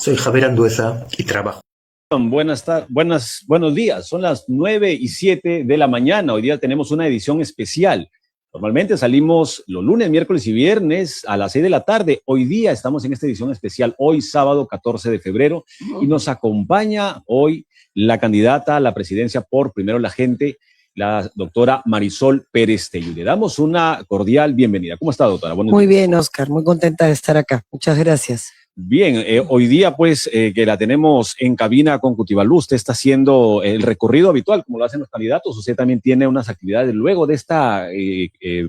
Soy Javier Andueza y trabajo. Buenos días, son las 9:07 de la mañana. Hoy día tenemos una edición especial. Normalmente salimos los lunes, miércoles y viernes a las 6 de la tarde. Hoy día estamos en esta edición especial, hoy sábado 14 de febrero, y nos acompaña hoy la candidata a la presidencia por Primero la Gente, la doctora Marisol Pérez Tello. Le damos una cordial bienvenida. ¿Cómo está, doctora? Muy bien, Oscar, muy contenta de estar acá. Muchas gracias. Bien, hoy día pues que la tenemos en cabina con Cutibalú, usted está haciendo el recorrido habitual como lo hacen los candidatos, usted también tiene unas actividades luego de esta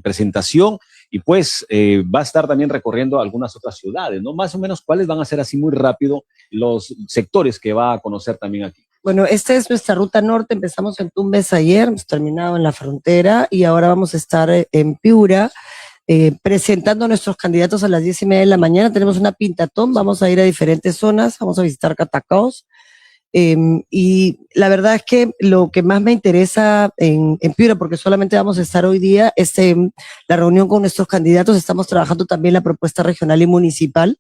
presentación y pues va a estar también recorriendo algunas otras ciudades, ¿no? Más o menos, ¿cuáles van a ser así muy rápido los sectores que va a conocer también aquí? Bueno, esta es nuestra ruta norte, empezamos en Tumbes ayer, hemos terminado en la frontera y ahora vamos a estar en Piura, presentando a nuestros candidatos a las 10:30 de la mañana. Tenemos una pintatón, vamos a ir a diferentes zonas, vamos a visitar Catacaos. Y la verdad es que lo que más me interesa en Piura, porque solamente vamos a estar hoy día, es la reunión con nuestros candidatos. Estamos trabajando también la propuesta regional y municipal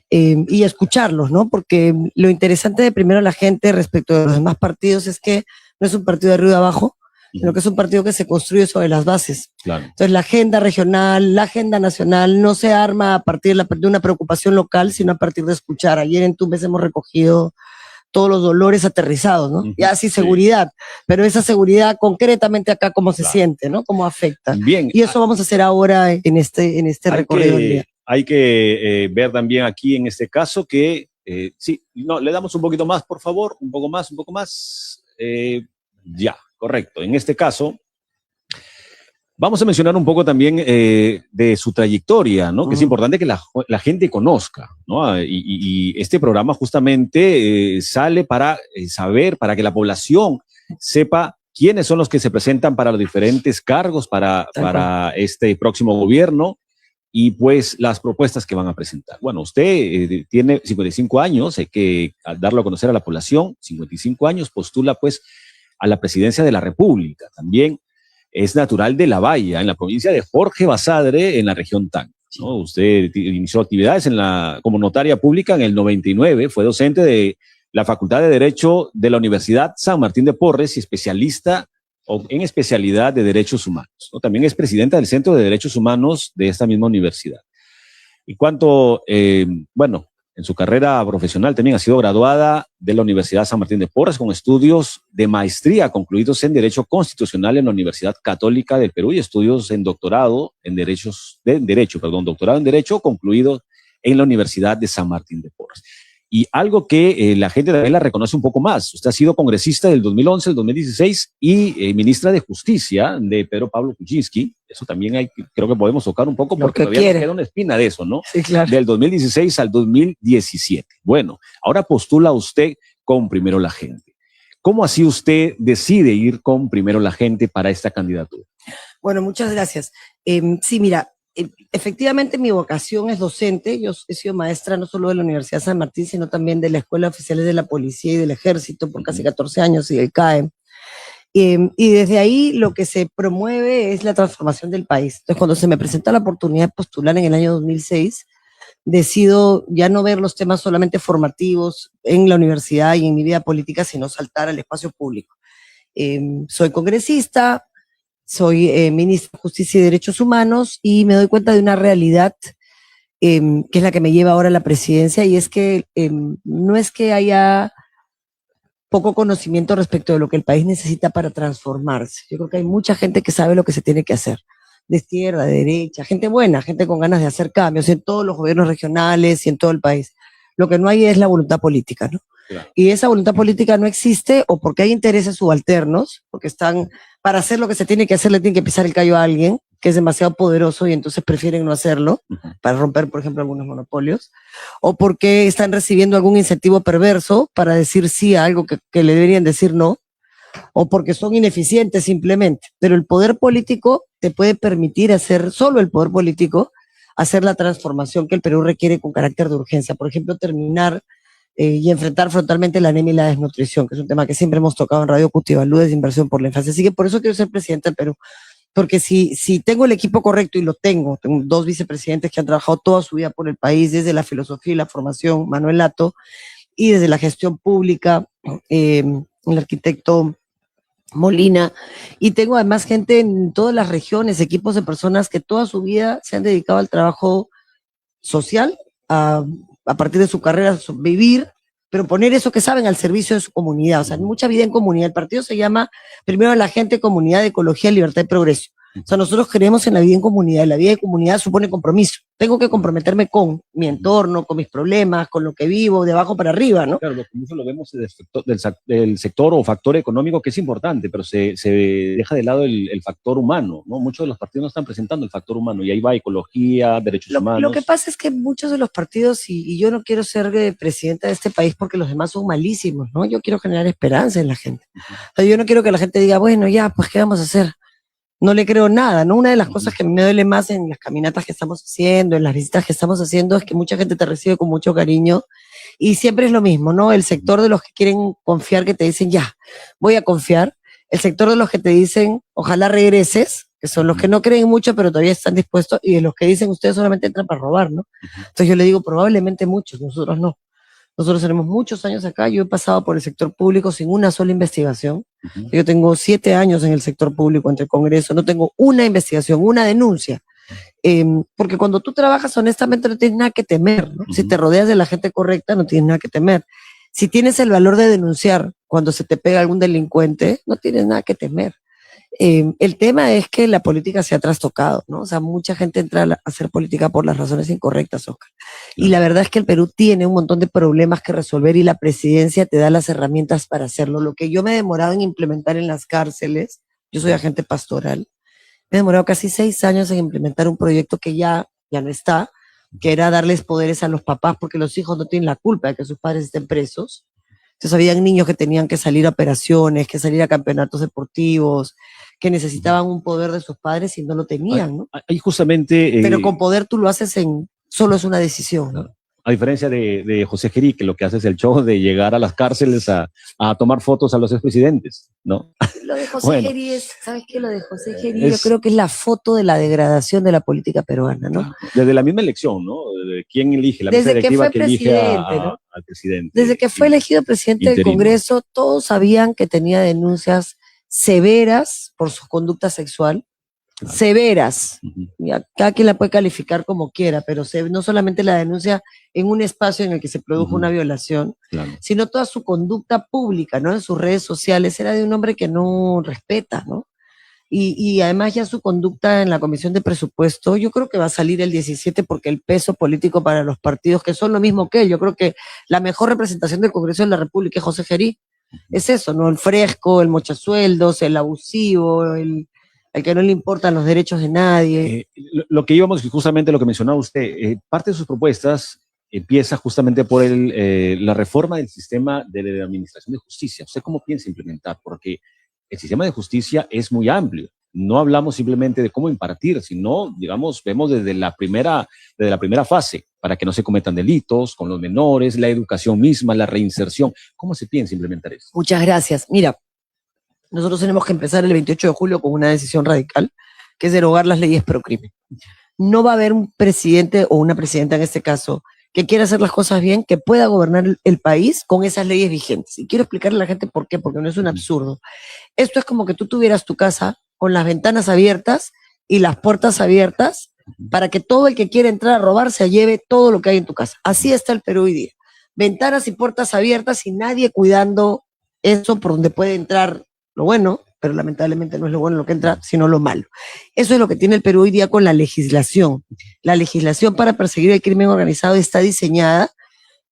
y escucharlos, ¿no? Porque lo interesante de Primero la Gente respecto de los demás partidos es que no es un partido de arriba abajo, sino que es un partido que se construye sobre las bases. Claro. Entonces la agenda regional, la agenda nacional no se arma a partir de una preocupación local, sino a partir de escuchar. Ayer en Tumbes hemos recogido todos los dolores aterrizados, ¿no? Ya sí, seguridad, pero esa seguridad concretamente acá cómo se siente, ¿no? Cómo afecta. Bien. Y eso vamos a hacer ahora en este recorrido del día. Hay que ver también aquí en este caso que, le damos un poquito más, por favor, un poco más. Ya. Correcto. En este caso, vamos a mencionar un poco también de su trayectoria, ¿no? Que es importante que la gente conozca, ¿no? Y este programa justamente sale para saber, para que la población sepa quiénes son los que se presentan para los diferentes cargos para este próximo gobierno y pues las propuestas que van a presentar. Bueno, usted tiene 55 años, hay que darlo a conocer a la población, 55 años, postula pues a la presidencia de la República. También es natural de La Valla, en la provincia de Jorge Basadre, en la región Tacna, ¿no? Usted inició actividades como notaria pública en el 99, fue docente de la Facultad de Derecho de la Universidad San Martín de Porres y especialista en especialidad de Derechos Humanos, ¿no? También es presidenta del Centro de Derechos Humanos de esta misma universidad. Y en su carrera profesional también ha sido graduada de la Universidad San Martín de Porres con estudios de maestría concluidos en Derecho Constitucional en la Universidad Católica del Perú y estudios en doctorado en doctorado en Derecho concluido en la Universidad de San Martín de Porres. Y algo que la gente también la reconoce un poco más. Usted ha sido congresista del 2011, el 2016 y ministra de Justicia de Pedro Pablo Kuczynski. Eso también creo que podemos tocar un poco porque todavía nos queda una espina de eso, ¿no? Sí, claro. Del 2016 al 2017. Bueno, ahora postula usted con Primero la Gente. ¿Cómo así usted decide ir con Primero la Gente para esta candidatura? Bueno, muchas gracias. Sí, mira, efectivamente mi vocación es docente. Yo he sido maestra no solo de la Universidad San Martín, sino también de la Escuela de Oficiales de la Policía y del Ejército por casi 14 años y del CAE. Y desde ahí lo que se promueve es la transformación del país. Entonces, cuando se me presenta la oportunidad de postular en el año 2006, decido ya no ver los temas solamente formativos en la universidad y en mi vida política, sino saltar al espacio público. Soy congresista, soy ministra de Justicia y Derechos Humanos y me doy cuenta de una realidad que es la que me lleva ahora a la presidencia, y es que no es que haya poco conocimiento respecto de lo que el país necesita para transformarse. Yo creo que hay mucha gente que sabe lo que se tiene que hacer, de izquierda, de derecha, gente buena, gente con ganas de hacer cambios en todos los gobiernos regionales y en todo el país. Lo que no hay es la voluntad política, ¿no? Claro. Y esa voluntad política no existe o porque hay intereses subalternos, porque para hacer lo que se tiene que hacer le tienen que pisar el callo a alguien que es demasiado poderoso y entonces prefieren no hacerlo para romper, por ejemplo, algunos monopolios, o porque están recibiendo algún incentivo perverso para decir sí a algo que le deberían decir no, o porque son ineficientes simplemente. Pero el poder político te puede permitir solo el poder político, hacer la transformación que el Perú requiere con carácter de urgencia. Por ejemplo, terminar y enfrentar frontalmente la anemia y la desnutrición, que es un tema que siempre hemos tocado en Radio Cutibalú, Desinversión por la Infancia. Así que por eso quiero ser presidenta del Perú. Porque si tengo el equipo correcto, y lo tengo 2 vicepresidentes que han trabajado toda su vida por el país, desde la filosofía y la formación, Manuel Lato, y desde la gestión pública, el arquitecto Molina, y tengo además gente en todas las regiones, equipos de personas que toda su vida se han dedicado al trabajo social, a partir de su carrera, vivir, pero poner eso que saben al servicio de su comunidad. O sea, mucha vida en comunidad. El partido se llama primero la gente, comunidad, ecología, libertad y progreso. O sea, nosotros creemos en la vida en comunidad. La vida en comunidad supone compromiso. Tengo que comprometerme con mi entorno, con mis problemas, con lo que vivo, de abajo para arriba, ¿no? Claro, mucho lo vemos del sector o factor económico, que es importante, pero se deja de lado el factor humano, ¿no? Muchos de los partidos no están presentando el factor humano, y ahí va ecología, derechos humanos. Lo que pasa es que muchos de los partidos, y yo no quiero ser presidenta de este país porque los demás son malísimos, ¿no? Yo quiero generar esperanza en la gente. O sea, yo no quiero que la gente diga, bueno, ya, pues, ¿qué vamos a hacer? No le creo nada, ¿no? Una de las cosas que me duele más en las caminatas que estamos haciendo, en las visitas que estamos haciendo, es que mucha gente te recibe con mucho cariño, y siempre es lo mismo, ¿no? El sector de los que quieren confiar, que te dicen, ya, voy a confiar. El sector de los que te dicen, ojalá regreses, que son los que no creen mucho, pero todavía están dispuestos, y de los que dicen, ustedes solamente entran para robar, ¿no? Entonces yo le digo, probablemente muchos, nosotros no. Nosotros tenemos muchos años acá, yo he pasado por el sector público sin una sola investigación. Yo tengo 7 años en el sector público, entre Congreso, no tengo una investigación, una denuncia. Porque cuando tú trabajas honestamente no tienes nada que temer, ¿no? Si te rodeas de la gente correcta no tienes nada que temer. Si tienes el valor de denunciar cuando se te pega algún delincuente, no tienes nada que temer. El tema es que la política se ha trastocado, ¿no? O sea, mucha gente entra a hacer política por las razones incorrectas, Oscar. Y la verdad es que el Perú tiene un montón de problemas que resolver, y la presidencia te da las herramientas para hacerlo. Lo que yo me he demorado en implementar en las cárceles, yo soy agente pastoral, me he demorado casi 6 años en implementar un proyecto que ya no está, que era darles poderes a los papás, porque los hijos no tienen la culpa de que sus padres estén presos. Entonces habían niños que tenían que salir a operaciones, que salir a campeonatos deportivos, que necesitaban un poder de sus padres y no lo tenían, ¿no? Ahí justamente... Pero con poder tú lo haces solo es una decisión, ¿no? A diferencia de José Gerí, que lo que hace es el show de llegar a las cárceles a tomar fotos a los expresidentes, ¿no? Lo de José Gerí es, ¿sabes qué? Lo de José Gerí yo creo que es la foto de la degradación de la política peruana, ¿no? Desde la misma elección, ¿no? De quién elige, la mesa directiva que elige al presidente. Desde que fue elegido presidente del Congreso, todos sabían que tenía denuncias severas por su conducta sexual. Claro. Severas. Cada quien la puede calificar como quiera, pero no solamente la denuncia en un espacio en el que se produjo una violación, claro, sino toda su conducta pública, ¿no? En sus redes sociales era de un hombre que no respeta, ¿no? Y además ya su conducta en la Comisión de Presupuesto, yo creo que va a salir el 17, porque el peso político para los partidos que son lo mismo que él, yo creo que la mejor representación del Congreso de la República es José Gerí. Es eso, ¿no? El fresco, el mochasueldos, el abusivo, el que no le importan los derechos de nadie. Lo que íbamos, justamente lo que mencionaba usted, parte de sus propuestas empieza justamente por la reforma del sistema de la administración de justicia. ¿Usted cómo piensa implementar? Porque el sistema de justicia es muy amplio. No hablamos simplemente de cómo impartir, sino, digamos, vemos desde la primera fase, para que no se cometan delitos con los menores, la educación misma, la reinserción. ¿Cómo se piensa implementar eso? Muchas gracias. Mira, nosotros tenemos que empezar el 28 de julio con una decisión radical, que es derogar las leyes pro crimen. No va a haber un presidente o una presidenta en este caso que quiera hacer las cosas bien, que pueda gobernar el país con esas leyes vigentes. Y quiero explicarle a la gente por qué, porque no es un absurdo. Esto es como que tú tuvieras tu casa con las ventanas abiertas y las puertas abiertas para que todo el que quiera entrar a robar se lleve todo lo que hay en tu casa. Así está el Perú hoy día. Ventanas y puertas abiertas y nadie cuidando eso por donde puede entrar lo bueno, pero lamentablemente no es lo bueno lo que entra, sino lo malo. Eso es lo que tiene el Perú hoy día con la legislación. La legislación para perseguir el crimen organizado está diseñada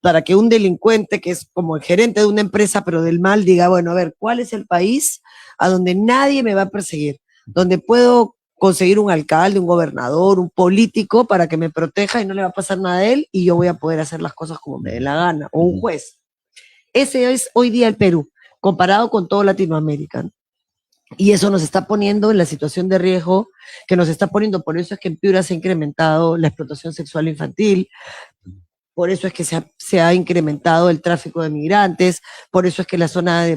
para que un delincuente, que es como el gerente de una empresa, pero del mal, diga, bueno, a ver, ¿cuál es el país a donde nadie me va a perseguir? Donde puedo conseguir un alcalde, un gobernador, un político para que me proteja y no le va a pasar nada a él y yo voy a poder hacer las cosas como me dé la gana, o un juez. Ese es hoy día el Perú, comparado con todo Latinoamérica. Y eso nos está poniendo en la situación de riesgo que nos está poniendo. Por eso es que en Piura se ha incrementado la explotación sexual infantil, por eso es que se ha incrementado el tráfico de migrantes, por eso es que las zonas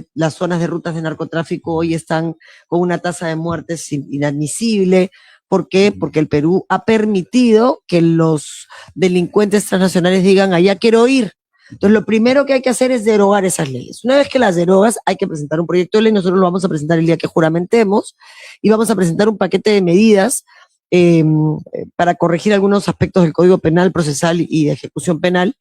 de rutas de narcotráfico hoy están con una tasa de muertes inadmisible. ¿Por qué? Porque el Perú ha permitido que los delincuentes transnacionales digan, allá quiero ir. Entonces, lo primero que hay que hacer es derogar esas leyes. Una vez que las derogas, hay que presentar un proyecto de ley. Nosotros lo vamos a presentar el día que juramentemos y vamos a presentar un paquete de medidas para corregir algunos aspectos del Código Penal, procesal y de ejecución penal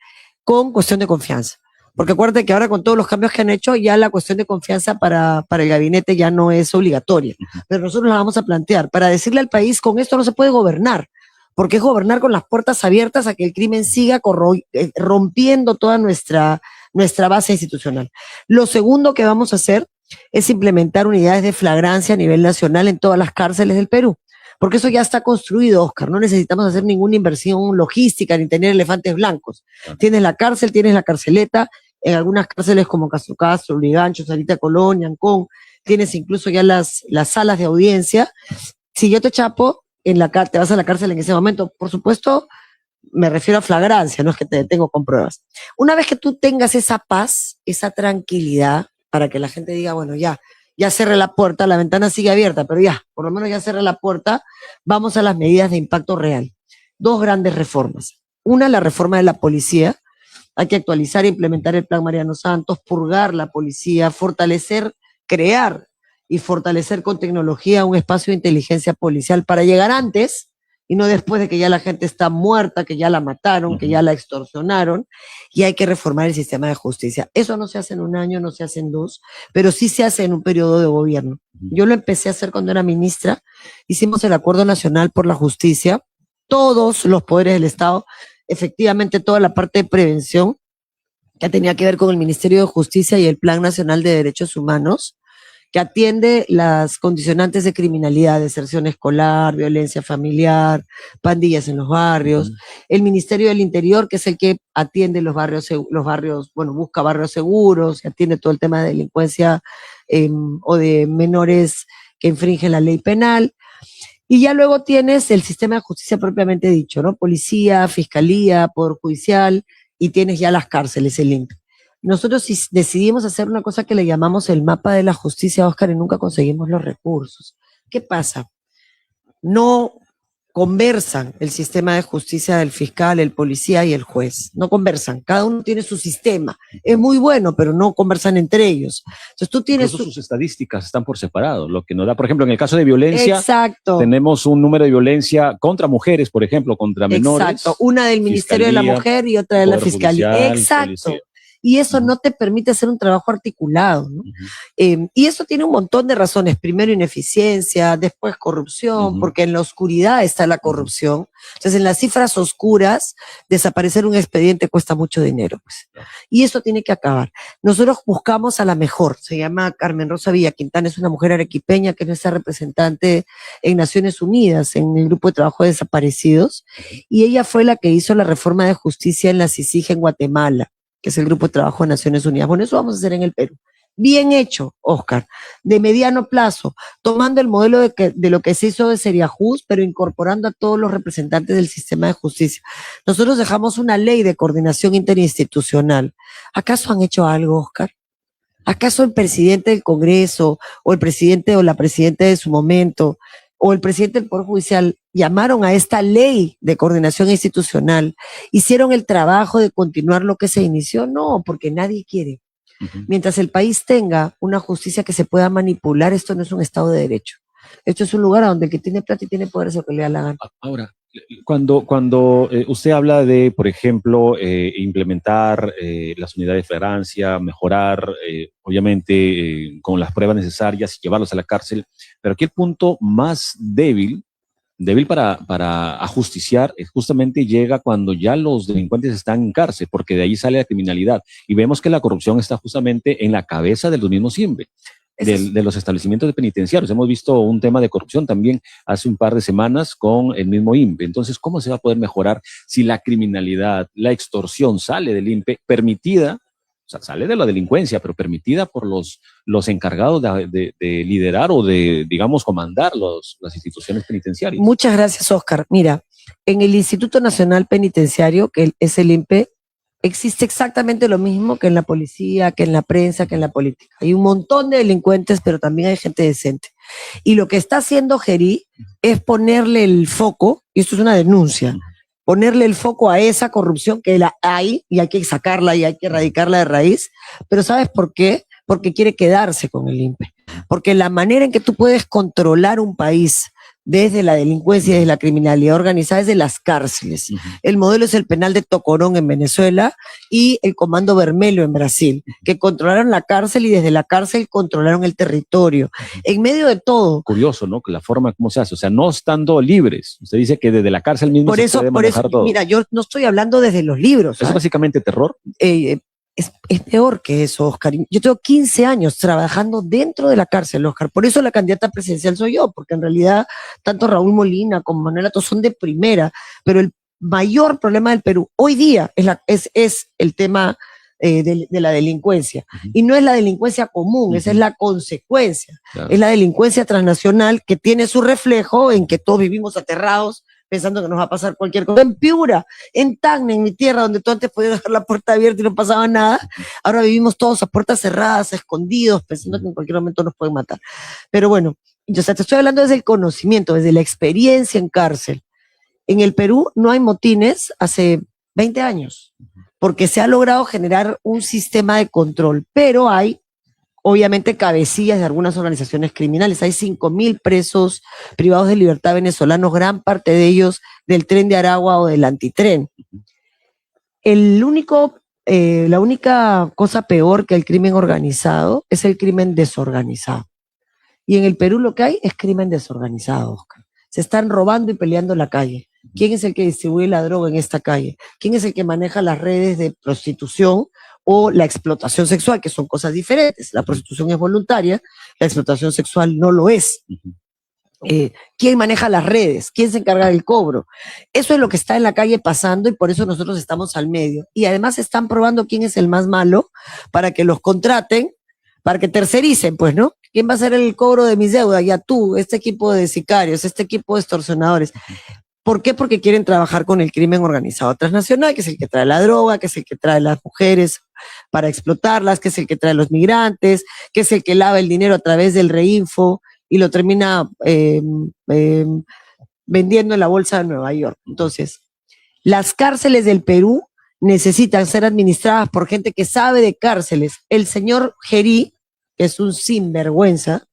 con cuestión de confianza. Porque acuérdate que ahora con todos los cambios que han hecho, ya la cuestión de confianza para el gabinete ya no es obligatoria. Pero nosotros la vamos a plantear para decirle al país, con esto no se puede gobernar, porque es gobernar con las puertas abiertas a que el crimen siga rompiendo toda nuestra base institucional. Lo segundo que vamos a hacer es implementar unidades de flagrancia a nivel nacional en todas las cárceles del Perú. Porque eso ya está construido, Oscar. No necesitamos hacer ninguna inversión logística ni tener elefantes blancos. Tienes la cárcel, tienes la carceleta, en algunas cárceles como Castro Castro, Lurigancho, Sarita Colonia, Ancón, tienes incluso ya las salas de audiencia. Si yo te chapo, te vas a la cárcel en ese momento. Por supuesto, me refiero a flagrancia, no es que te detengo con pruebas. Una vez que tú tengas esa paz, esa tranquilidad, para que la gente diga, bueno, ya cerré la puerta, la ventana sigue abierta, pero ya, por lo menos ya cerré la puerta, vamos a las medidas de impacto real. Dos grandes reformas. Una, la reforma de la policía. Hay que actualizar e implementar el Plan Mariano Santos, purgar la policía, fortalecer, crear y fortalecer con tecnología un espacio de inteligencia policial para llegar antes y no después de que ya la gente está muerta, que ya la mataron, que ya la extorsionaron, y hay que reformar el sistema de justicia. Eso no se hace en un año, no se hace en dos, pero sí se hace en un periodo de gobierno. Yo lo empecé a hacer cuando era ministra, hicimos el Acuerdo Nacional por la Justicia, todos los poderes del Estado, efectivamente toda la parte de prevención, que tenía que ver con el Ministerio de Justicia y el Plan Nacional de Derechos Humanos, que atiende las condicionantes de criminalidad, deserción escolar, violencia familiar, pandillas en los barrios, el Ministerio del Interior, que es el que atiende los barrios, bueno, busca barrios seguros, que atiende todo el tema de delincuencia o de menores que infringen la ley penal. Y ya luego tienes el sistema de justicia propiamente dicho, ¿no? Policía, fiscalía, poder judicial, y tienes ya las cárceles, el INPE. Nosotros decidimos hacer una cosa que le llamamos el mapa de la justicia, Oscar, y nunca conseguimos los recursos. ¿Qué pasa? No conversan el sistema de justicia del fiscal, el policía y el juez. No conversan. Cada uno tiene su sistema. Es muy bueno, pero no conversan entre ellos. Entonces tú tienes... Incluso sus estadísticas están por separado, lo que nos da, por ejemplo, en el caso de violencia, exacto, tenemos un número de violencia contra mujeres, por ejemplo, contra menores. Exacto, una del Ministerio de la Mujer y otra de la Fiscalía. Exacto. Policía. Y eso no te permite hacer un trabajo articulado, ¿no? Y eso tiene un montón de razones. Primero, ineficiencia, después corrupción, porque en la oscuridad está la corrupción. Entonces, en las cifras oscuras, desaparecer un expediente cuesta mucho dinero, pues. Y eso tiene que acabar. Nosotros buscamos a la mejor. Se llama Carmen Rosa Villaquintana, es una mujer arequipeña que es nuestra representante en Naciones Unidas, en el Grupo de Trabajo de Desaparecidos. Y ella fue la que hizo la reforma de justicia en la CICIG en Guatemala, que es el Grupo de Trabajo de Naciones Unidas. Bueno, eso vamos a hacer en el Perú. Bien hecho, Oscar, de mediano plazo, tomando el modelo de lo que se hizo de Seriajust, pero incorporando a todos los representantes del sistema de justicia. Nosotros dejamos una ley de coordinación interinstitucional. ¿Acaso han hecho algo, Oscar? ¿Acaso el presidente del Congreso, o el presidente o la presidenta de su momento, o el presidente del Poder Judicial llamaron a esta ley de coordinación institucional, hicieron el trabajo de continuar lo que se inició? No, porque nadie quiere. Mientras el país tenga una justicia que se pueda manipular, esto no es un Estado de Derecho. Esto es un lugar donde el que tiene plata y tiene poder es lo que le da la gana. Ahora, cuando usted habla de, por ejemplo, implementar las unidades de flagrancia, mejorar, obviamente, con las pruebas necesarias y llevarlos a la cárcel, pero aquí el punto más débil para ajusticiar justamente llega cuando ya los delincuentes están en cárcel, porque de ahí sale la criminalidad. Y vemos que la corrupción está justamente en la cabeza de los mismos INPE. De los establecimientos penitenciarios. Hemos visto un tema de corrupción también hace un par de semanas con el mismo INPE. Entonces, ¿cómo se va a poder mejorar si la criminalidad, la extorsión sale del INPE permitida, o sea, sale de la delincuencia, pero permitida por los encargados de liderar o de, digamos, comandar las instituciones penitenciarias? Muchas gracias, Oscar. Mira, en el Instituto Nacional Penitenciario, que es el INPE, existe exactamente lo mismo que en la policía, que en la prensa, que en la política. Hay un montón de delincuentes, pero también hay gente decente. Y lo que está haciendo Gerí es ponerle el foco, y esto es una denuncia, ponerle el foco a esa corrupción que la hay y hay que sacarla y hay que erradicarla de raíz. Pero ¿sabes por qué? Porque quiere quedarse con el INPE. Porque la manera en que tú puedes controlar un país desde la delincuencia y desde la criminalidad organizada es de las cárceles. El modelo es el penal de Tocorón en Venezuela y el Comando Vermelho en Brasil, que controlaron la cárcel y desde la cárcel controlaron el territorio. En medio de todo. Curioso, ¿no? Que la forma como se hace, o sea, no estando libres. Usted dice que desde la cárcel mismo se puede manejar todo. Mira, yo no estoy hablando desde los libros. ¿Eso es básicamente terror? Es peor que eso, Oscar. Yo tengo 15 años trabajando dentro de la cárcel, Oscar. Por eso la candidata presidencial soy yo, porque en realidad tanto Raúl Molina como Manuel Ato son de primera, pero el mayor problema del Perú hoy día es el tema de la delincuencia. Y no es la delincuencia común, esa es la consecuencia. Claro. Es la delincuencia transnacional que tiene su reflejo en que todos vivimos aterrados, pensando que nos va a pasar cualquier cosa. En Piura, en Tacna, en mi tierra, donde tú antes podías dejar la puerta abierta y no pasaba nada, ahora vivimos todos a puertas cerradas, escondidos, pensando que en cualquier momento nos pueden matar. Pero bueno, o sea, te estoy hablando desde el conocimiento, desde la experiencia en cárcel. En el Perú no hay motines hace 20 años, porque se ha logrado generar un sistema de control, pero hay obviamente cabecillas de algunas organizaciones criminales. Hay 5.000 presos privados de libertad venezolanos, gran parte de ellos del Tren de Aragua o del Antitren. La única cosa peor que el crimen organizado es el crimen desorganizado. Y en el Perú lo que hay es crimen desorganizado, Oscar. Se están robando y peleando en la calle. ¿Quién es el que distribuye la droga en esta calle? ¿Quién es el que maneja las redes de prostitución o la explotación sexual, que son cosas diferentes? La prostitución es voluntaria, la explotación sexual no lo es. ¿Quién maneja las redes? ¿Quién se encarga del cobro? Eso es lo que está en la calle pasando y por eso nosotros estamos al medio. Y además están probando quién es el más malo para que los contraten, para que tercericen, pues, ¿no? ¿Quién va a hacer el cobro de mis deudas? Ya tú, este equipo de sicarios, este equipo de extorsionadores. ¿Por qué? Porque quieren trabajar con el crimen organizado transnacional, que es el que trae la droga, que es el que trae las mujeres para explotarlas, que es el que trae los migrantes, que es el que lava el dinero a través del Reinfo y lo termina vendiendo en la bolsa de Nueva York. Entonces, las cárceles del Perú necesitan ser administradas por gente que sabe de cárceles. El señor Gerí, que es un sinvergüenza,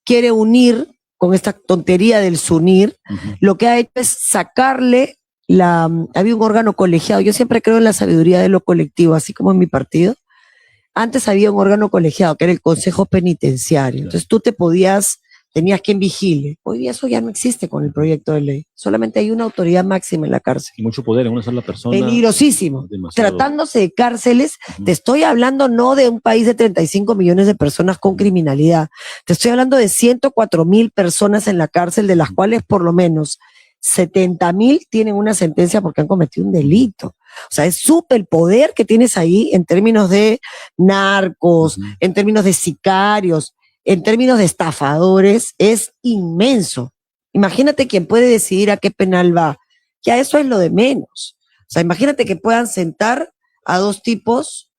quiere unir con esta tontería del SUNIR, lo que ha hecho es sacarle había un órgano colegiado. Yo siempre creo en la sabiduría de lo colectivo, así como en mi partido. Antes había un órgano colegiado, que era el Consejo Penitenciario. Entonces tú tenías quien vigile. Hoy día eso ya no existe con el proyecto de ley. Solamente hay una autoridad máxima en la cárcel. Y mucho poder en una sola persona. Peligrosísimo. Demasiado. Tratándose de cárceles, te estoy hablando no de un país de 35 millones de personas con criminalidad. Te estoy hablando de 104,000 personas en la cárcel, de las cuales por lo menos 70,000 tienen una sentencia porque han cometido un delito. O sea, es súper poder que tienes ahí en términos de narcos, en términos de sicarios, en términos de estafadores, es inmenso. Imagínate quién puede decidir a qué penal va. Ya eso es lo de menos. O sea, imagínate que puedan sentar a dos tipos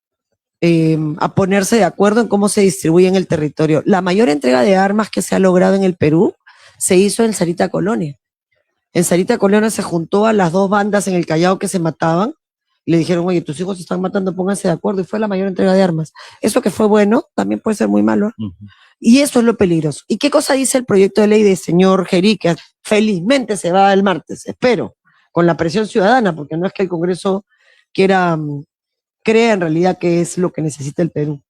a ponerse de acuerdo en cómo se distribuyen el territorio. La mayor entrega de armas que se ha logrado en el Perú se hizo en Sarita Colonia. En Sarita Colonia se juntó a las dos bandas en el Callao que se mataban y le dijeron, oye, tus hijos se están matando, pónganse de acuerdo, y fue la mayor entrega de armas. Eso que fue bueno, también puede ser muy malo. Y eso es lo peligroso. ¿Y qué cosa dice el proyecto de ley del señor Gerí, que felizmente se va el martes, espero, con la presión ciudadana, porque no es que el Congreso crea en realidad que es lo que necesita el Perú?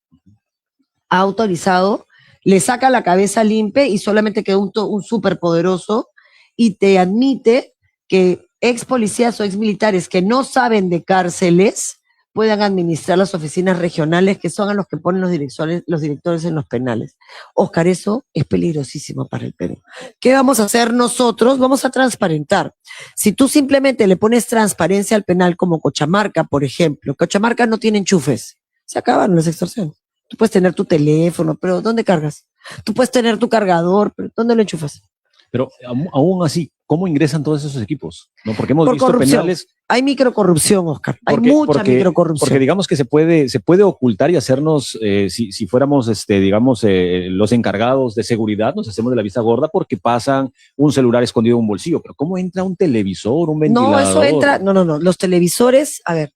Ha autorizado, le saca la cabeza al INPE y solamente queda un superpoderoso y te admite que ex policías o ex militares que no saben de cárceles puedan administrar las oficinas regionales, que son a los que ponen los directores en los penales. Oscar, eso es peligrosísimo para el Perú. ¿Qué vamos a hacer nosotros? Vamos a transparentar. Si tú simplemente le pones transparencia al penal como Cajamarca, por ejemplo, Cajamarca no tiene enchufes, se acaban las extorsiones. Tú puedes tener tu teléfono, pero ¿dónde cargas? Tú puedes tener tu cargador, pero ¿dónde lo enchufas? Pero aún así, ¿cómo ingresan todos esos equipos? ¿No? Porque hemos Por visto corrupción. penales. Hay microcorrupción, Oscar. Hay Porque- mucha porque- microcorrupción. Porque digamos que se puede ocultar y hacernos, si fuéramos, digamos, los encargados de seguridad, nos hacemos de la vista gorda porque pasan un celular escondido en un bolsillo. Pero ¿cómo entra un televisor, un ventilador? No, eso entra, no. Los televisores, a ver,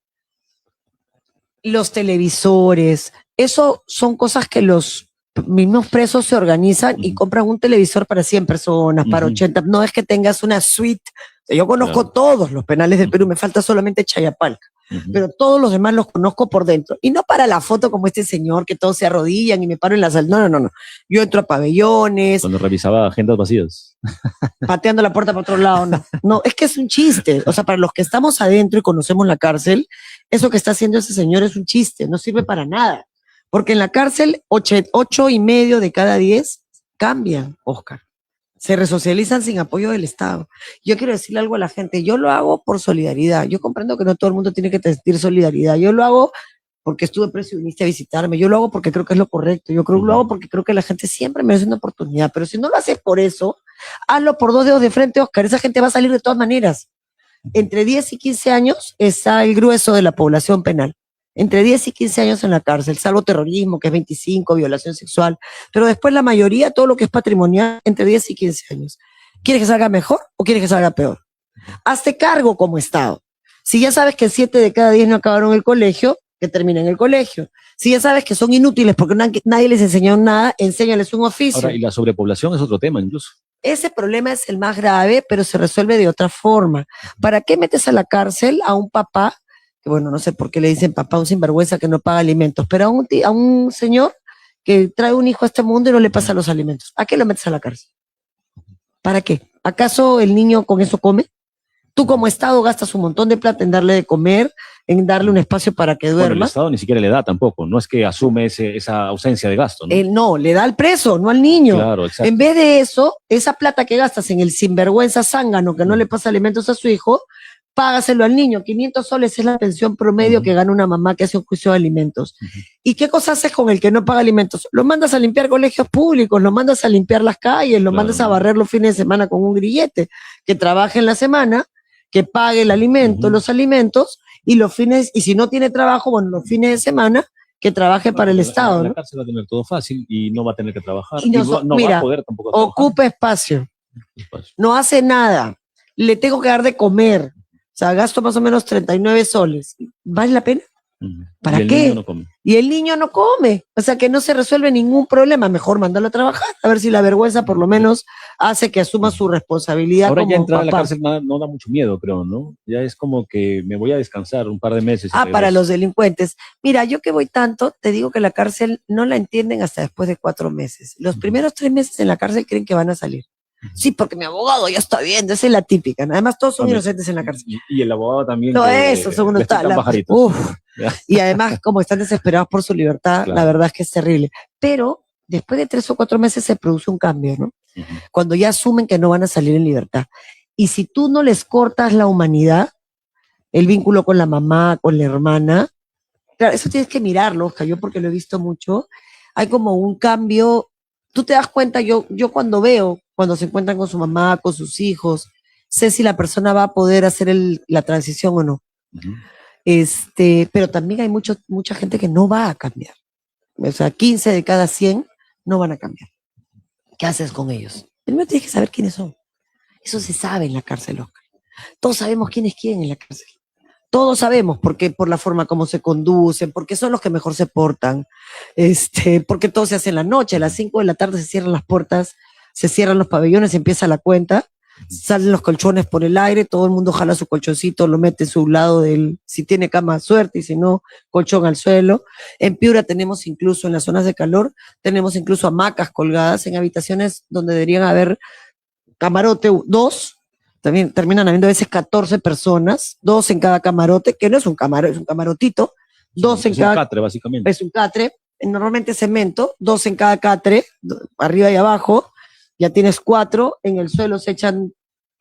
los televisores, eso son cosas que los mismos presos se organizan y Ujú. compran un televisor para 100 personas, para Ujú. 80. No es que tengas una suite. O sea, yo conozco Claro. todos los penales del Ujú. Perú, me falta solamente Chayapalca, Ujú. pero todos los demás los conozco por dentro. Y no para la foto como este señor, que todos se arrodillan y me paro en la sala. No. Yo entro a pabellones, Cuando revisaba agendas vacías. pateando la puerta para otro lado. No, es que es un chiste. O sea, para los que estamos adentro y conocemos la cárcel, eso que está haciendo ese señor es un chiste, no sirve para nada. Porque en la cárcel, 8.5 de cada 10 cambian, Oscar. Se resocializan sin apoyo del Estado. Yo quiero decirle algo a la gente, yo lo hago por solidaridad. Yo comprendo que no todo el mundo tiene que sentir solidaridad. Yo lo hago porque estuve preso y viniste a visitarme. Yo lo hago porque creo que es lo correcto. Yo creo que lo hago porque creo que la gente siempre merece una oportunidad. Pero si no lo haces por eso, hazlo por 2 dedos de frente, Oscar. Esa gente va a salir de todas maneras. Entre 10 y 15 años está el grueso de la población penal. Entre 10 y 15 años en la cárcel, salvo terrorismo, que es 25, violación sexual. Pero después la mayoría, todo lo que es patrimonial, entre 10 y 15 años. ¿Quieres que salga mejor o quieres que salga peor? Hazte cargo como Estado. Si ya sabes que 7 de cada 10 no acabaron el colegio, que terminen el colegio. Si ya sabes que son inútiles porque nadie les enseñó nada, enséñales un oficio. Ahora, y la sobrepoblación es otro tema incluso. Ese problema es el más grave, pero se resuelve de otra forma. ¿Para qué metes a la cárcel a un papá, que bueno, no sé por qué le dicen papá, un sinvergüenza que no paga alimentos, pero a un señor que trae un hijo a este mundo y no le pasa los alimentos? ¿A qué lo metes a la cárcel? ¿Para qué? ¿Acaso el niño con eso come? Tú como Estado gastas un montón de plata en darle de comer, en darle un espacio para que Bueno, el duerma. Estado ni siquiera le da tampoco. No es que asume esa ausencia de gasto, ¿no? Él no, le da al preso, no al niño. Claro, exacto. En vez de eso, esa plata que gastas en el sinvergüenza zángano que no le pasa alimentos a su hijo, págaselo al niño. 500 soles es la pensión promedio que gana una mamá que hace un juicio de alimentos. ¿Y qué cosa haces con el que no paga alimentos? Lo mandas a limpiar colegios públicos, lo mandas a limpiar las calles, lo Claro. mandas a barrer los fines de semana con un grillete, que trabaje en la semana, que pague el alimento, los alimentos, y los fines, y si no tiene trabajo, bueno, los fines de semana, que trabaje para el Estado, La ¿no? cárcel va a tener todo fácil y no va a tener que trabajar. Y Y no no va mira, a poder tampoco trabajar. Ocupa espacio, no hace nada, le tengo que dar de comer, o sea, gasto más o menos 39 soles. ¿Vale la pena? Ujú. ¿Para Y el qué? niño no come. Y el niño no come, o sea que no se resuelve ningún problema, mejor mandarlo a trabajar, a ver si la vergüenza por lo menos hace que asuma su responsabilidad Ahora como ya entrar a la papá. cárcel no da mucho miedo, creo, ¿no? Ya es como que me voy a descansar un par de meses. y Para regreso. los delincuentes. Mira, yo que voy tanto, te digo que la cárcel no la entienden hasta después de 4 meses. Los primeros 3 meses en la cárcel creen que van a salir. Sí, porque mi abogado ya está viendo, esa es la típica, ¿no? Además, todos son También. inocentes en la cárcel. Y el abogado también. No, que eso, son unos les pican talas. pajaritos. Uf. Ya. Y además, como están desesperados por su libertad, Claro. la verdad es que es terrible. Pero después de 3 o 4 meses se produce un cambio, ¿no? Ujú. Cuando ya asumen que no van a salir en libertad. Y si tú no les cortas la humanidad, el vínculo con la mamá, con la hermana, claro, eso tienes que mirarlo, Oscar, yo porque lo he visto mucho, hay como un cambio, tú te das cuenta, yo cuando veo, cuando se encuentran con su mamá, con sus hijos, sé si la persona va a poder hacer la transición o no. Ujú. Pero también hay mucha gente que no va a cambiar. O sea, 15 de cada 100 no van a cambiar. ¿Qué haces con ellos? Primero tienes que saber quiénes son. Eso se sabe en la cárcel, Oscar. Todos sabemos quién es quién en la cárcel. Todos sabemos porque por la forma como se conducen, porque son los que mejor se portan, porque todo se hace en la noche, a las 5 de la tarde se cierran las puertas, se cierran los pabellones, empieza la cuenta, salen los colchones por el aire, todo el mundo jala su colchoncito, lo mete en su lado si tiene cama, suerte, y si no, colchón al suelo. En Piura tenemos incluso, en las zonas de calor, tenemos incluso hamacas colgadas en habitaciones donde deberían haber camarote, 2, también terminan habiendo a veces 14 personas, 2 en cada camarote, que no es un camarote, es un camarotito, 2 en Es cada un catre, básicamente. es un catre, normalmente cemento, 2 en cada catre, arriba y abajo, ya tienes 4, en el suelo se echan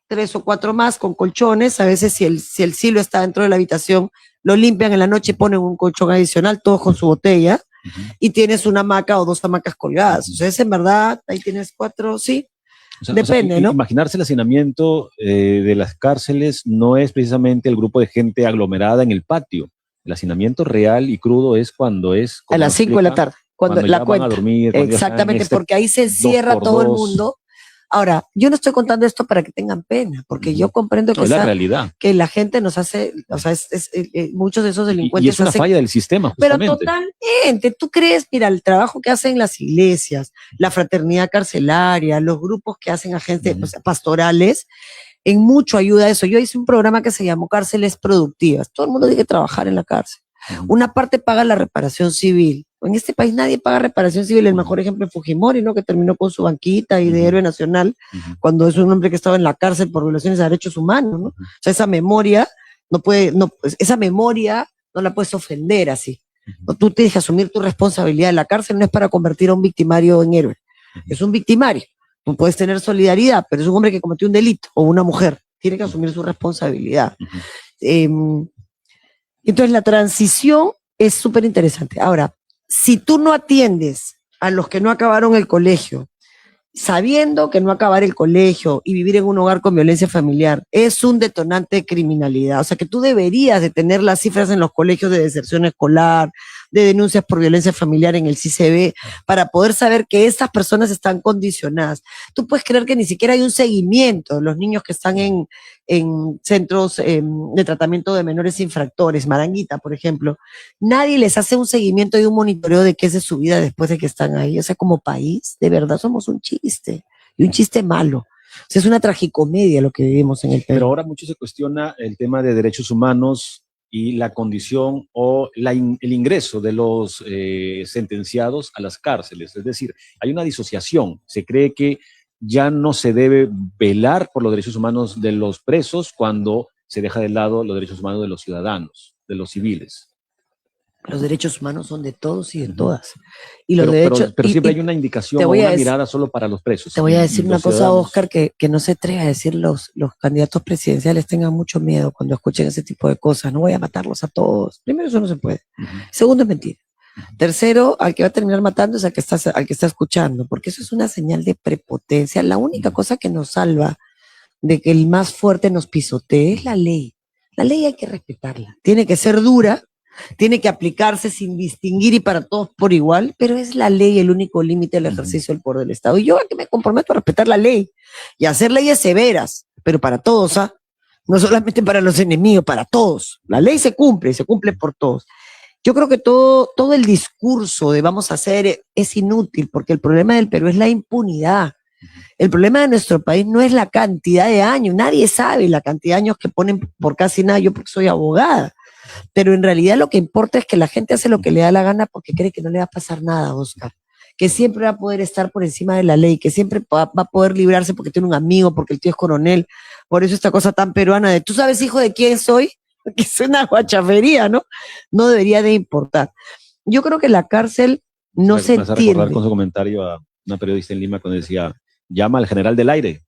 3 o 4 más con colchones, a veces si el silo está dentro de la habitación, lo limpian en la noche y ponen un colchón adicional, todos con su botella, Ujú. y tienes una hamaca o 2 hamacas colgadas, o sea, es en verdad, ahí tienes 4, sí, Depende, ¿no? Imaginarse el hacinamiento de las cárceles no es precisamente el grupo de gente aglomerada en el patio. El hacinamiento real y crudo es cuando es... A las 5 de la tarde, cuando ya la van cuenta. a dormir, cuando ya están en Exactamente, este porque ahí se encierra 2x2. todo el mundo. Ahora, yo no estoy contando esto para que tengan pena, porque yo comprendo que, No, es la realidad. que la gente nos hace, o sea, muchos de esos delincuentes Y es una hacen, falla del sistema, pero justamente. totalmente, tú crees, mira, el trabajo que hacen las iglesias, la fraternidad carcelaria, los grupos que hacen agentes pastorales, en mucho ayuda a eso. Yo hice un programa que se llamó Cárceles Productivas. Todo el mundo tiene que trabajar en la cárcel. Una parte paga la reparación civil. En este país nadie paga reparación civil. El mejor ejemplo es Fujimori, ¿no? Que terminó con su banquita y de héroe nacional, cuando es un hombre que estaba en la cárcel por violaciones de derechos humanos, ¿no? O sea, esa memoria esa memoria no la puedes ofender así. No, tú tienes que asumir tu responsabilidad. La cárcel no es para convertir a un victimario en héroe. Es un victimario. Tú puedes tener solidaridad, pero es un hombre que cometió un delito, o una mujer. Tiene que asumir su responsabilidad. Entonces la transición es súper interesante. Ahora, si tú no atiendes a los que no acabaron el colegio, sabiendo que no acabar el colegio y vivir en un hogar con violencia familiar es un detonante de criminalidad, o sea que tú deberías de tener las cifras en los colegios de deserción escolar, de denuncias por violencia familiar en el CICB, para poder saber que estas personas están condicionadas. Tú puedes creer que ni siquiera hay un seguimiento, los niños que están en centros de tratamiento de menores infractores, Maranguita, por ejemplo, nadie les hace un seguimiento y un monitoreo de qué es de su vida después de que están ahí. O sea, como país, de verdad somos un chiste, y un chiste malo. O sea, es una tragicomedia lo que vivimos en el Perú. Pero ahora mucho se cuestiona el tema de derechos humanos y la condición o el ingreso de los sentenciados a las cárceles. Es decir, hay una disociación. Se cree que ya no se debe velar por los derechos humanos de los presos cuando se deja de lado los derechos humanos de los ciudadanos, de los civiles. Los derechos humanos son de todos y de todas. Y los derechos, pero siempre hay una indicación o una mirada solo para los presos. Te voy a decir una cosa, Oscar, que no se atreva a decir los candidatos presidenciales, tengan mucho miedo cuando escuchen ese tipo de cosas. No voy a matarlos a todos. Primero, eso no se puede. Segundo, es mentira. Tercero, al que va a terminar matando es al que está escuchando, porque eso es una señal de prepotencia. La única cosa que nos salva de que el más fuerte nos pisotee es la ley. La ley hay que respetarla. Tiene que ser dura, tiene que aplicarse sin distinguir y para todos por igual, pero es la ley el único límite del ejercicio del poder del Estado. Y yo aquí me comprometo a respetar la ley y a hacer leyes severas, pero para todos, ¿ah? No solamente para los enemigos, para todos. La ley se cumple y se cumple por todos. Yo creo que todo el discurso de vamos a hacer es inútil, porque el problema del Perú es la impunidad. El problema de nuestro país no es la cantidad de años, nadie sabe la cantidad de años que ponen por casi nada, yo porque soy abogada. Pero en realidad lo que importa es que la gente hace lo que le da la gana porque cree que no le va a pasar nada, Oscar. Que siempre va a poder estar por encima de la ley, que siempre va a poder librarse porque tiene un amigo, porque el tío es coronel. Por eso esta cosa tan peruana de, ¿tú sabes, hijo, de quién soy? Que es una guachafería, ¿no? No debería de importar. Yo creo que la cárcel no se entiende. Me hace recordar con su comentario a una periodista en Lima cuando decía, llama al general del aire.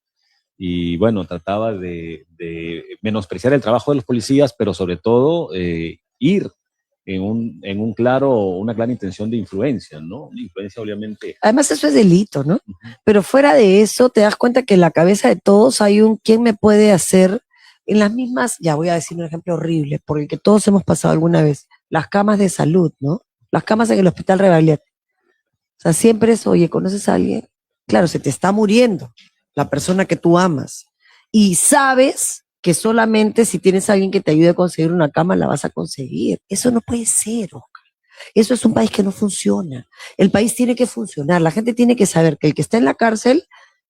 Y bueno, trataba de menospreciar el trabajo de los policías, pero sobre todo ir en una clara intención de influencia, ¿no? Una influencia obviamente. Además eso es delito, ¿no? Pero fuera de eso te das cuenta que en la cabeza de todos hay un ¿quién me puede hacer? En las mismas, ya voy a decir un ejemplo horrible, por el que todos hemos pasado alguna vez, las camas de salud, ¿no? Las camas en el hospital Rebagliati. O sea, siempre es, oye, ¿conoces a alguien? Claro, se te está muriendo la persona que tú amas. Y sabes que solamente si tienes a alguien que te ayude a conseguir una cama, la vas a conseguir. Eso no puede ser, Oscar. Eso es un país que no funciona. El país tiene que funcionar. La gente tiene que saber que el que está en la cárcel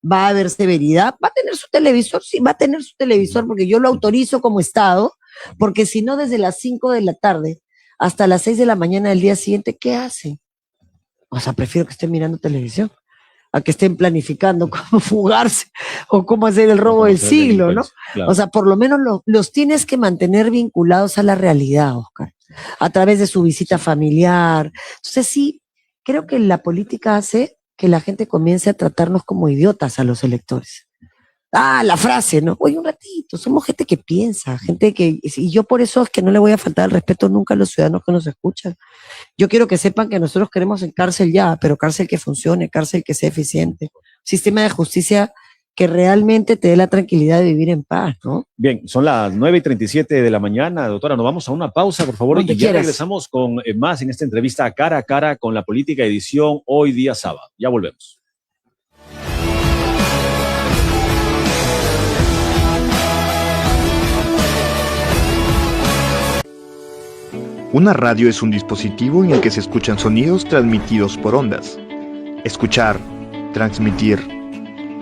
va a haber severidad, va a tener su televisor, sí, va a tener su televisor porque yo lo autorizo como Estado, porque si no desde las 5 de la tarde hasta las 6 de la mañana del día siguiente, ¿qué hacen? O sea, prefiero que estén mirando televisión a que estén planificando cómo fugarse o cómo hacer el robo del siglo, ¿no? Claro. O sea, por lo menos los tienes que mantener vinculados a la realidad, Oscar, a través de su visita familiar. Entonces sí, creo que la política hace que la gente comience a tratarnos como idiotas a los electores. Ah, la frase, ¿no? Oye, un ratito, somos gente que piensa, gente que... Y yo por eso es que no le voy a faltar el respeto nunca a los ciudadanos que nos escuchan. Yo quiero que sepan que nosotros queremos en cárcel ya, pero cárcel que funcione, cárcel que sea eficiente. Sistema de justicia que realmente te dé la tranquilidad de vivir en paz, ¿no? Bien, son las 9:37 de la mañana, doctora. Nos vamos a una pausa, por favor, Donde y ya quieras. regresamos con más en esta entrevista cara a cara con la política edición hoy día sábado. Ya volvemos. Una radio es un dispositivo en el que se escuchan sonidos transmitidos por ondas. Escuchar, transmitir.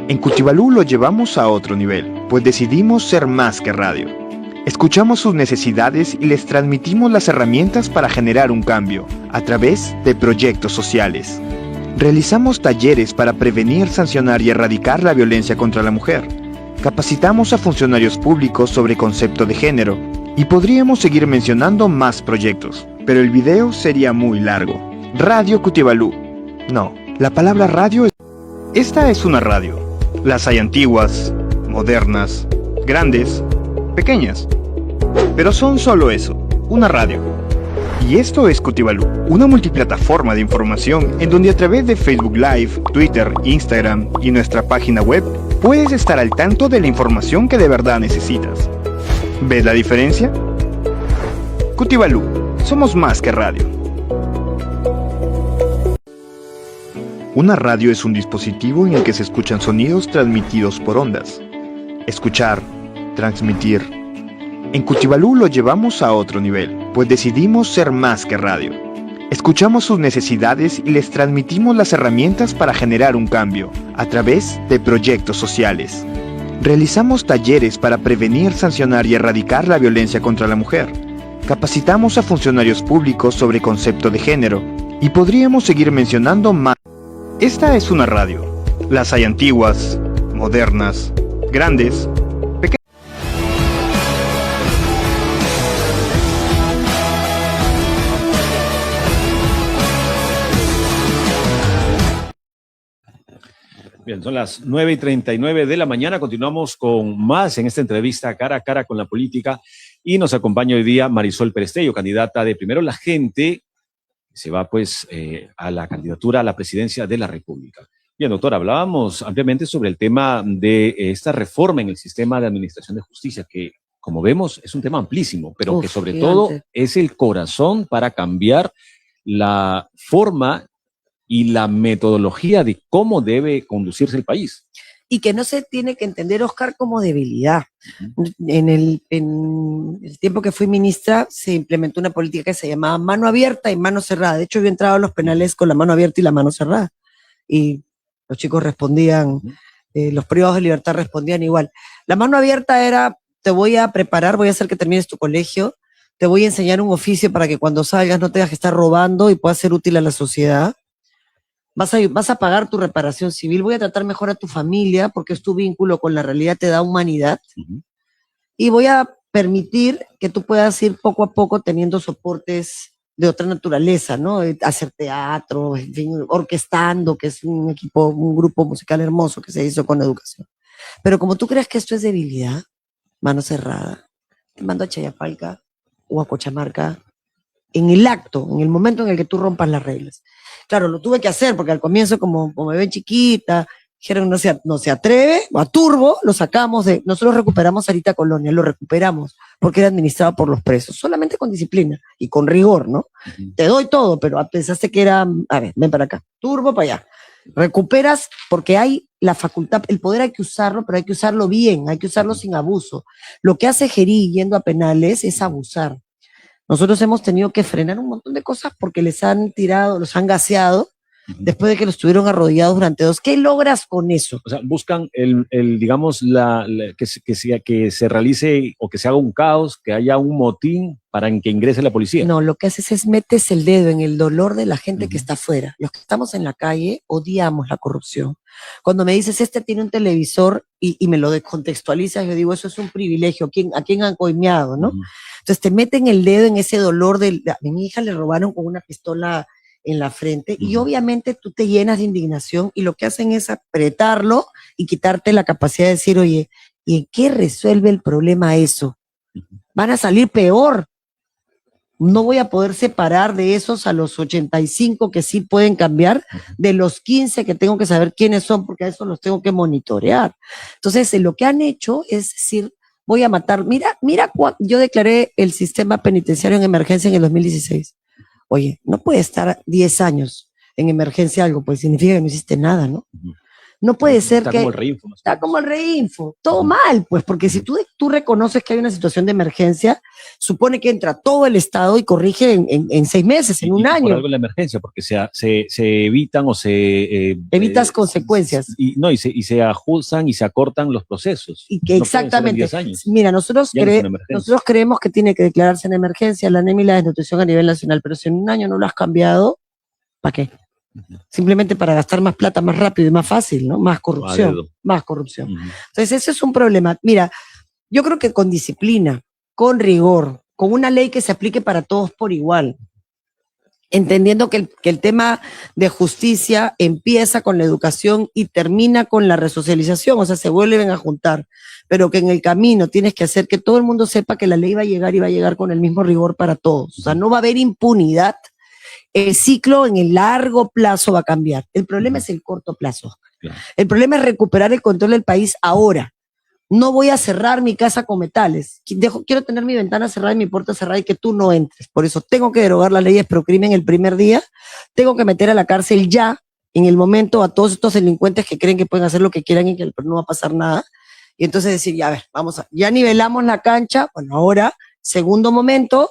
En Cutibalú lo llevamos a otro nivel, pues decidimos ser más que radio. Escuchamos sus necesidades y les transmitimos las herramientas para generar un cambio, a través de proyectos sociales. Realizamos talleres para prevenir, sancionar y erradicar la violencia contra la mujer. Capacitamos a funcionarios públicos sobre concepto de género, y podríamos seguir mencionando más proyectos, pero el video sería muy largo. Radio Cutibalú. No, la palabra radio es... Esta es una radio. Las hay antiguas, modernas, grandes, pequeñas. Pero son solo eso, una radio. Y esto es Cutibalú, una multiplataforma de información en donde a través de Facebook Live, Twitter, Instagram y nuestra página web puedes estar al tanto de la información que de verdad necesitas. ¿Ves la diferencia? Cutibalú, somos más que radio. Una radio es un dispositivo en el que se escuchan sonidos transmitidos por ondas. Escuchar, transmitir. En Cutibalú lo llevamos a otro nivel, pues decidimos ser más que radio. Escuchamos sus necesidades y les transmitimos las herramientas para generar un cambio, a través de proyectos sociales. Realizamos talleres para prevenir, sancionar y erradicar la violencia contra la mujer. Capacitamos a funcionarios públicos sobre concepto de género, y podríamos seguir mencionando más. Esta es una radio. Las hay antiguas, modernas, grandes, pequeñas. Bien, son las 9:39 de la mañana. Continuamos con más en esta entrevista cara a cara con la política y nos acompaña hoy día Marisol Perestello, candidata de Primero la Gente, que se va pues a la candidatura a la presidencia de la República. Bien, doctora, hablábamos ampliamente sobre el tema de esta reforma en el sistema de administración de justicia, que como vemos es un tema amplísimo, pero que sobre todo es el corazón para cambiar la forma y la metodología de cómo debe conducirse el país. Y que no se tiene que entender, Oscar, como debilidad. En el tiempo que fui ministra se implementó una política que se llamaba mano abierta y mano cerrada. De hecho, yo entraba a los penales con la mano abierta y la mano cerrada. Y los chicos respondían, los privados de libertad respondían igual. La mano abierta era, te voy a preparar, voy a hacer que termines tu colegio, te voy a enseñar un oficio para que cuando salgas no tengas que estar robando y puedas ser útil a la sociedad. Vas a pagar tu reparación civil, voy a tratar mejor a tu familia porque es tu vínculo con la realidad, te da humanidad. Y voy a permitir que tú puedas ir poco a poco teniendo soportes de otra naturaleza, ¿no? Hacer teatro, en fin, orquestando, que es un grupo musical hermoso que se hizo con educación. Pero como tú crees que esto es debilidad, mano cerrada, te mando a Chayapalca o a Cochamarca en el acto, en el momento en el que tú rompas las reglas. Claro, lo tuve que hacer porque al comienzo, como me ven chiquita, dijeron no se atreve, a Turbo lo sacamos nosotros recuperamos Sarita Colonia, lo recuperamos porque era administrado por los presos, solamente con disciplina y con rigor, ¿no? Te doy todo, pero pensaste que era, a ver, ven para acá, Turbo para allá. Recuperas porque hay la facultad, el poder hay que usarlo, pero hay que usarlo bien, hay que usarlo sin abuso. Lo que hace Gerí yendo a penales es abusar. Nosotros hemos tenido que frenar un montón de cosas porque les han tirado, los han gaseado, después de que los tuvieron arrodillados durante 2. ¿Qué logras con eso? O sea, buscan digamos, que se realice o que se haga un caos, que haya un motín para que ingrese la policía. No, lo que haces es metes el dedo en el dolor de la gente que está afuera. Los que estamos en la calle odiamos la corrupción. Cuando me dices, tiene un televisor y me lo descontextualizas, yo digo, eso es un privilegio. ¿A quién han coimeado, no? Entonces te meten el dedo en ese dolor a mi hija le robaron con una pistola en la frente y obviamente tú te llenas de indignación y lo que hacen es apretarlo y quitarte la capacidad de decir, oye, ¿y en qué resuelve el problema eso? Van a salir peor. No voy a poder separar de esos a los 85 que sí pueden cambiar, de los 15 que tengo que saber quiénes son, porque a eso los tengo que monitorear. Entonces, lo que han hecho es decir, voy a matar. Mira, yo declaré el sistema penitenciario en emergencia en el 2016. Oye, no puede estar 10 años en emergencia algo, pues significa que no hiciste nada, ¿no? No puede ser Está que... como el reinfo. Está como el reinfo, todo mal, pues, porque si tú reconoces que hay una situación de emergencia, supone que entra todo el Estado y corrige en 6 meses, en un Por año. algo en la emergencia, porque se evitan o Evitas consecuencias. Y se ajustan y se acortan los procesos. Y que No pueden ser en exactamente. 10 años. Mira, nosotros creemos que tiene que declararse en emergencia la anemia y la desnutrición a nivel nacional, pero si en un año no lo has cambiado, ¿para qué? Simplemente para gastar más plata más rápido y más fácil, ¿no? Más corrupción. Más corrupción. Entonces, ese es un problema. Mira, yo creo que con disciplina, con rigor, con una ley que se aplique para todos por igual, entendiendo que el tema de justicia empieza con la educación y termina con la resocialización, o sea, se vuelven a juntar, pero que en el camino tienes que hacer que todo el mundo sepa que la ley va a llegar y va a llegar con el mismo rigor para todos. O sea, no va a haber impunidad. El ciclo en el largo plazo va a cambiar. El problema es el corto plazo. Claro. El problema es recuperar el control del país ahora. No voy a cerrar mi casa con metales. Quiero tener mi ventana cerrada y mi puerta cerrada y que tú no entres. Por eso tengo que derogar las leyes pro crimen el primer día. Tengo que meter a la cárcel ya, en el momento, a todos estos delincuentes que creen que pueden hacer lo que quieran y que no va a pasar nada. Y entonces decir, ya, a ver, ya nivelamos la cancha. Bueno, ahora, segundo momento,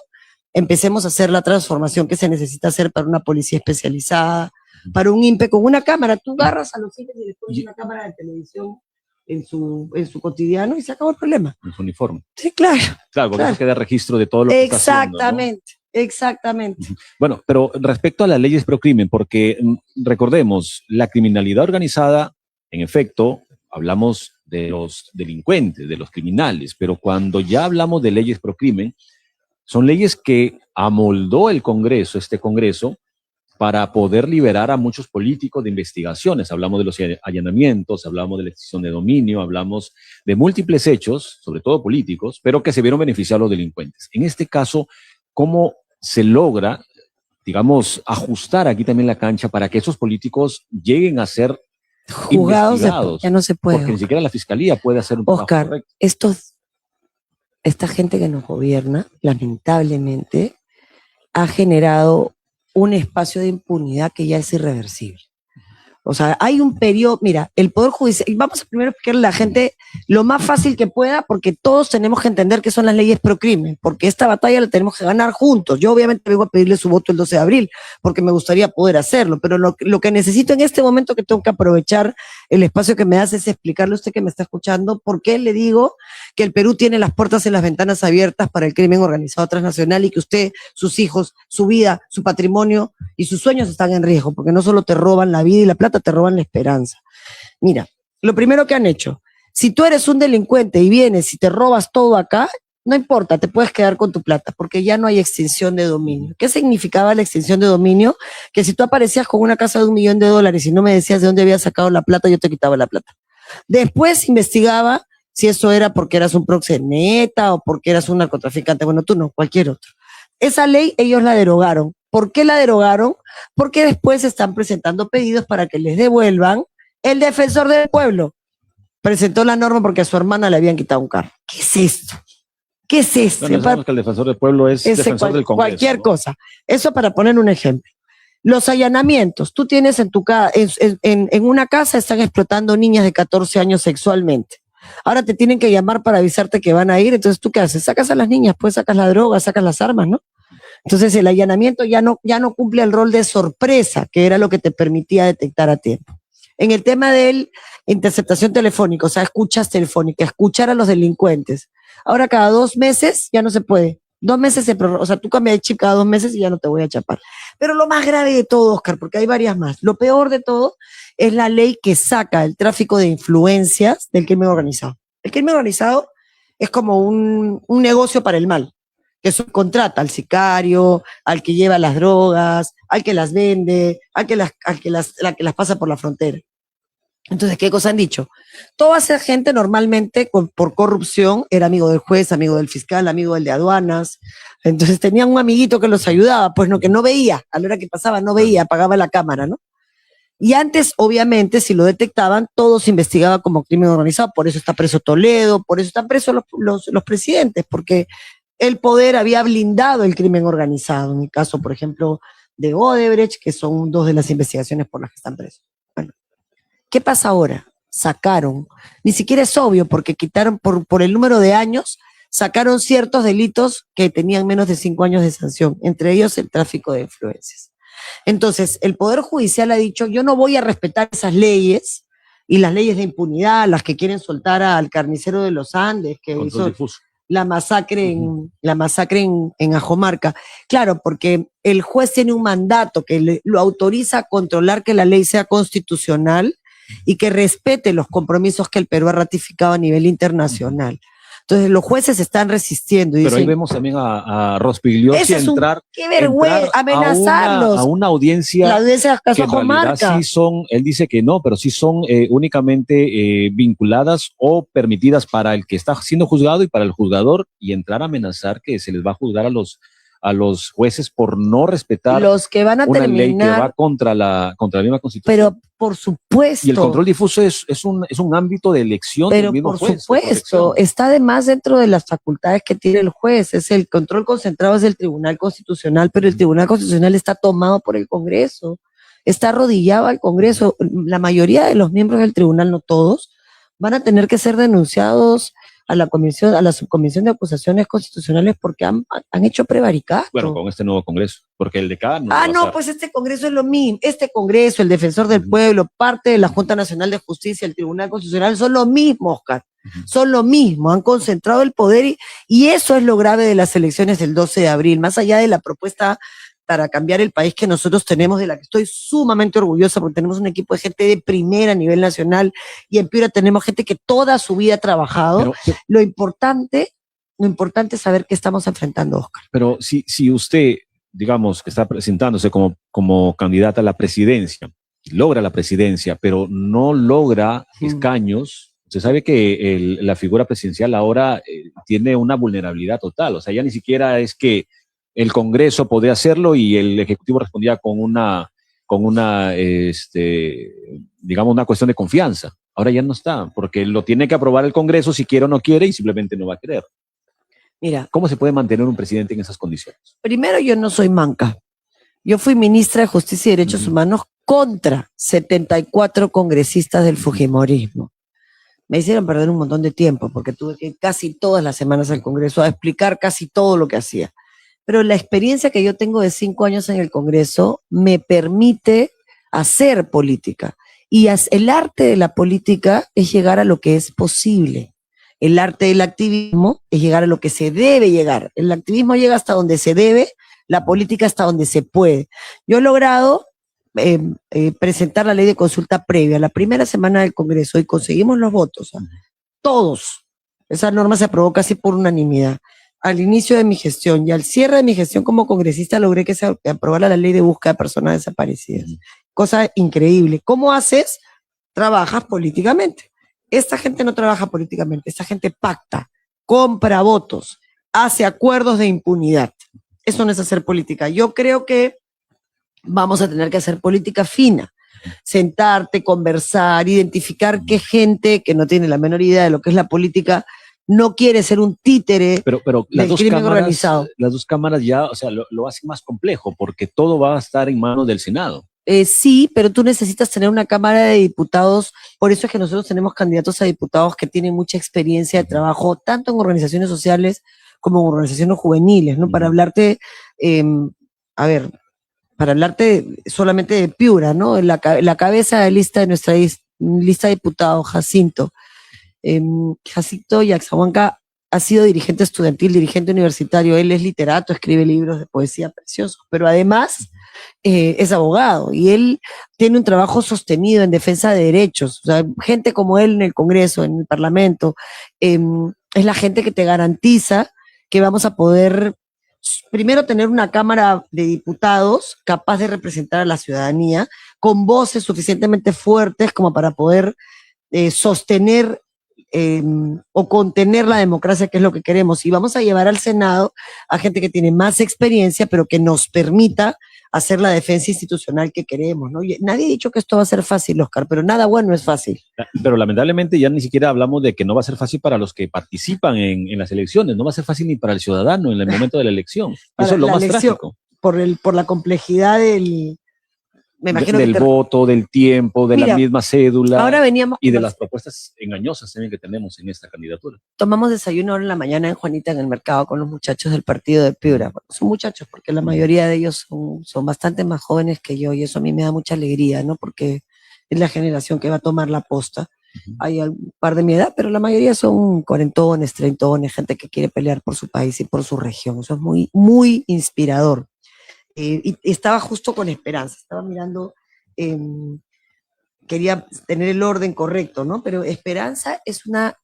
empecemos a hacer la transformación que se necesita hacer para una policía especializada, para un INPE con una cámara. Tú agarras a los INPE y les pones una cámara de televisión en su cotidiano y se acabó el problema. En su uniforme. Sí, claro. Claro, porque eso queda registro de todo lo que está haciendo, ¿no? Exactamente. Bueno, pero respecto a las leyes pro crimen, porque recordemos, la criminalidad organizada, en efecto, hablamos de los delincuentes, de los criminales, pero cuando ya hablamos de leyes pro crimen, son leyes que amoldó el Congreso, este Congreso, para poder liberar a muchos políticos de investigaciones. Hablamos de los allanamientos, hablamos de la extinción de dominio, hablamos de múltiples hechos, sobre todo políticos, pero que se vieron beneficiar a los delincuentes. En este caso, ¿cómo se logra, digamos, ajustar aquí también la cancha para que esos políticos lleguen a ser juzgados? Ya no se puede. Porque ni siquiera la fiscalía puede hacer un trabajo correcto. Esta gente que nos gobierna, lamentablemente, ha generado un espacio de impunidad que ya es irreversible. O sea, hay un periodo, mira, el Poder Judicial, vamos a primero explicarle a la gente lo más fácil que pueda, porque todos tenemos que entender qué son las leyes pro crimen, porque esta batalla la tenemos que ganar juntos. Yo obviamente vengo a pedirle su voto el 12 de abril, porque me gustaría poder hacerlo, pero lo que necesito en este momento que tengo que aprovechar el espacio que me hace es explicarle a usted que me está escuchando por qué le digo que el Perú tiene las puertas y las ventanas abiertas para el crimen organizado transnacional y que usted, sus hijos, su vida, su patrimonio y sus sueños están en riesgo, porque no solo te roban la vida y la plata, te roban la esperanza. Mira, lo primero que han hecho, si tú eres un delincuente y vienes y te robas todo acá, no importa, te puedes quedar con tu plata, porque ya no hay extinción de dominio. ¿Qué significaba la extinción de dominio? Que si tú aparecías con una casa de $1 millón y no me decías de dónde habías sacado la plata, yo te quitaba la plata. Después investigaba si eso era porque eras un proxeneta o porque eras un narcotraficante. Bueno, tú no, cualquier otro. Esa ley ellos la derogaron. ¿Por qué la derogaron? Porque después están presentando pedidos para que les devuelvan. El defensor del pueblo presentó la norma porque a su hermana le habían quitado un carro. ¿Qué es esto? ¿Qué es esto? Bueno, sabemos que el defensor del pueblo es defensor del Congreso. Cualquier cosa. Eso para poner un ejemplo. Los allanamientos. Tú tienes en una casa están explotando niñas de 14 años sexualmente. Ahora te tienen que llamar para avisarte que van a ir. Entonces, ¿tú qué haces? Sacas a las niñas, pues sacas la droga, sacas las armas, ¿no? Entonces, el allanamiento ya no cumple el rol de sorpresa, que era lo que te permitía detectar a tiempo. En el tema de interceptación telefónica, o sea, escuchas telefónica, escuchar a los delincuentes. Ahora, cada 2 meses ya no se puede. 2 meses se prorroga. O sea, tú cambias de chip cada 2 meses y ya no te voy a chapar. Pero lo más grave de todo, Oscar, porque hay varias más. Lo peor de todo es la ley que saca el tráfico de influencias del crimen organizado. El crimen organizado es como un negocio para el mal, que subcontrata al sicario, al que lleva las drogas, al que las vende, al que las pasa por la frontera. Entonces, ¿qué cosa han dicho? Toda esa gente normalmente por corrupción era amigo del juez, amigo del fiscal, amigo del de aduanas. Entonces tenían un amiguito que los ayudaba, pues no, que no veía, a la hora que pasaba no veía, apagaba la cámara, ¿no? Y antes, obviamente, si lo detectaban, todo se investigaba como crimen organizado. Por eso está preso Toledo, por eso están presos los presidentes, porque el poder había blindado el crimen organizado. En el caso, por ejemplo, de Odebrecht, que son dos de las investigaciones por las que están presos. Bueno, ¿qué pasa ahora? Sacaron, ni siquiera es obvio, porque quitaron por el número de años, sacaron ciertos delitos que tenían menos de 5 años de sanción, entre ellos el tráfico de influencias. Entonces, el Poder Judicial ha dicho, yo no voy a respetar esas leyes y las leyes de impunidad, las que quieren soltar al carnicero de los Andes, que hizo la masacre en Ajomarca. Claro, porque el juez tiene un mandato que lo autoriza a controlar que la ley sea constitucional y que respete los compromisos que el Perú ha ratificado a nivel internacional. Entonces los jueces están resistiendo. Pero ahí vemos también a Rospigliosi entrar, qué vergüenza, amenazarlos. A una audiencia, la audiencia que en realidad sí son, él dice que no, pero sí son únicamente vinculadas o permitidas para el que está siendo juzgado y para el juzgador, y entrar a amenazar que se les va a juzgar a los jueces por no respetar los que van a una terminar, ley que va contra la misma Constitución. Pero por supuesto. Y el control difuso es un ámbito de elección pero del mismo por juez. Supuesto, está además dentro de las facultades que tiene el juez. Es el control concentrado es del Tribunal Constitucional, pero el Tribunal Constitucional está tomado por el Congreso, está arrodillado al Congreso. La mayoría de los miembros del tribunal, no todos, van a tener que ser denunciados a la subcomisión de acusaciones constitucionales porque han hecho prevaricato. Bueno, con este nuevo Congreso, porque el de acá no, pues este Congreso es lo mismo. Este Congreso, el Defensor del Pueblo, parte de la Junta Nacional de Justicia, el Tribunal Constitucional, son lo mismo, Oscar. Son lo mismo, han concentrado el poder y eso es lo grave de las elecciones del 12 de abril, más allá de la propuesta para cambiar el país que nosotros tenemos, de la que estoy sumamente orgullosa, porque tenemos un equipo de gente de primera a nivel nacional, y en Piura tenemos gente que toda su vida ha trabajado. Lo importante es saber qué estamos enfrentando, Oscar. Pero si usted, digamos, que está presentándose como candidata a la presidencia, logra la presidencia, pero no logra escaños, usted sabe que la figura presidencial ahora tiene una vulnerabilidad total. O sea, ya ni siquiera es que el Congreso podría hacerlo y el Ejecutivo respondía con una digamos, una cuestión de confianza. Ahora ya no está, porque lo tiene que aprobar el Congreso si quiere o no quiere y simplemente no va a querer. Mira, ¿cómo se puede mantener un presidente en esas condiciones? Primero, yo no soy manca. Yo fui ministra de Justicia y Derechos Humanos contra 74 congresistas del fujimorismo. Me hicieron perder un montón de tiempo porque tuve que ir casi todas las semanas al Congreso a explicar casi todo lo que hacía. Pero la experiencia que yo tengo de 5 años en el Congreso me permite hacer política. Y el arte de la política es llegar a lo que es posible. El arte del activismo es llegar a lo que se debe llegar. El activismo llega hasta donde se debe, la política hasta donde se puede. Yo he logrado presentar la ley de consulta previa la primera semana del Congreso y conseguimos los votos. Todos. Esa norma se aprobó casi por unanimidad. Al inicio de mi gestión y al cierre de mi gestión como congresista logré que se aprobara la ley de búsqueda de personas desaparecidas. Cosa increíble. ¿Cómo haces? Trabajas políticamente. Esta gente no trabaja políticamente, esta gente pacta, compra votos, hace acuerdos de impunidad. Eso no es hacer política. Yo creo que vamos a tener que hacer política fina. Sentarte, conversar, identificar qué gente que no tiene la menor idea de lo que es la política no quiere ser un títere pero del crimen organizado. Las dos cámaras ya, o sea, lo hacen más complejo porque todo va a estar en manos del Senado. Sí, pero tú necesitas tener una Cámara de Diputados, por eso es que nosotros tenemos candidatos a diputados que tienen mucha experiencia de trabajo, tanto en organizaciones sociales como en organizaciones juveniles, ¿no? Para hablarte, para hablarte solamente de Piura, ¿no? La cabeza de lista de nuestra lista de diputados, Jacinto Yaxahuanca ha sido dirigente estudiantil, dirigente universitario, él es literato, escribe libros de poesía preciosos, pero además es abogado y él tiene un trabajo sostenido en defensa de derechos. O sea, gente como él en el Congreso, en el Parlamento, es la gente que te garantiza que vamos a poder primero tener una Cámara de Diputados capaz de representar a la ciudadanía, con voces suficientemente fuertes como para poder sostener o contener la democracia, que es lo que queremos. Y vamos a llevar al Senado a gente que tiene más experiencia, pero que nos permita hacer la defensa institucional que queremos, ¿no? Y nadie ha dicho que esto va a ser fácil, Oscar, pero nada bueno es fácil. Pero lamentablemente ya ni siquiera hablamos de que no va a ser fácil para los que participan en las elecciones, no va a ser fácil ni para el ciudadano en el momento de la elección. Eso es lo más trágico. Por la complejidad del... Me imagino del voto, del tiempo, de la misma cédula. Ahora veníamos y de las propuestas engañosas también que tenemos en esta candidatura. Tomamos desayuno ahora en la mañana en Juanita, en el mercado, con los muchachos del partido de Piura. Bueno, son muchachos porque la mayoría de ellos son bastante más jóvenes que yo, y eso a mí me da mucha alegría, ¿no? Porque es la generación que va a tomar la posta. Hay un par de mi edad, pero la mayoría son cuarentones, treintones, gente que quiere pelear por su país y por su región. Eso es muy, muy inspirador. Y estaba justo con Esperanza, estaba mirando, quería tener el orden correcto, ¿no? Pero Esperanza es una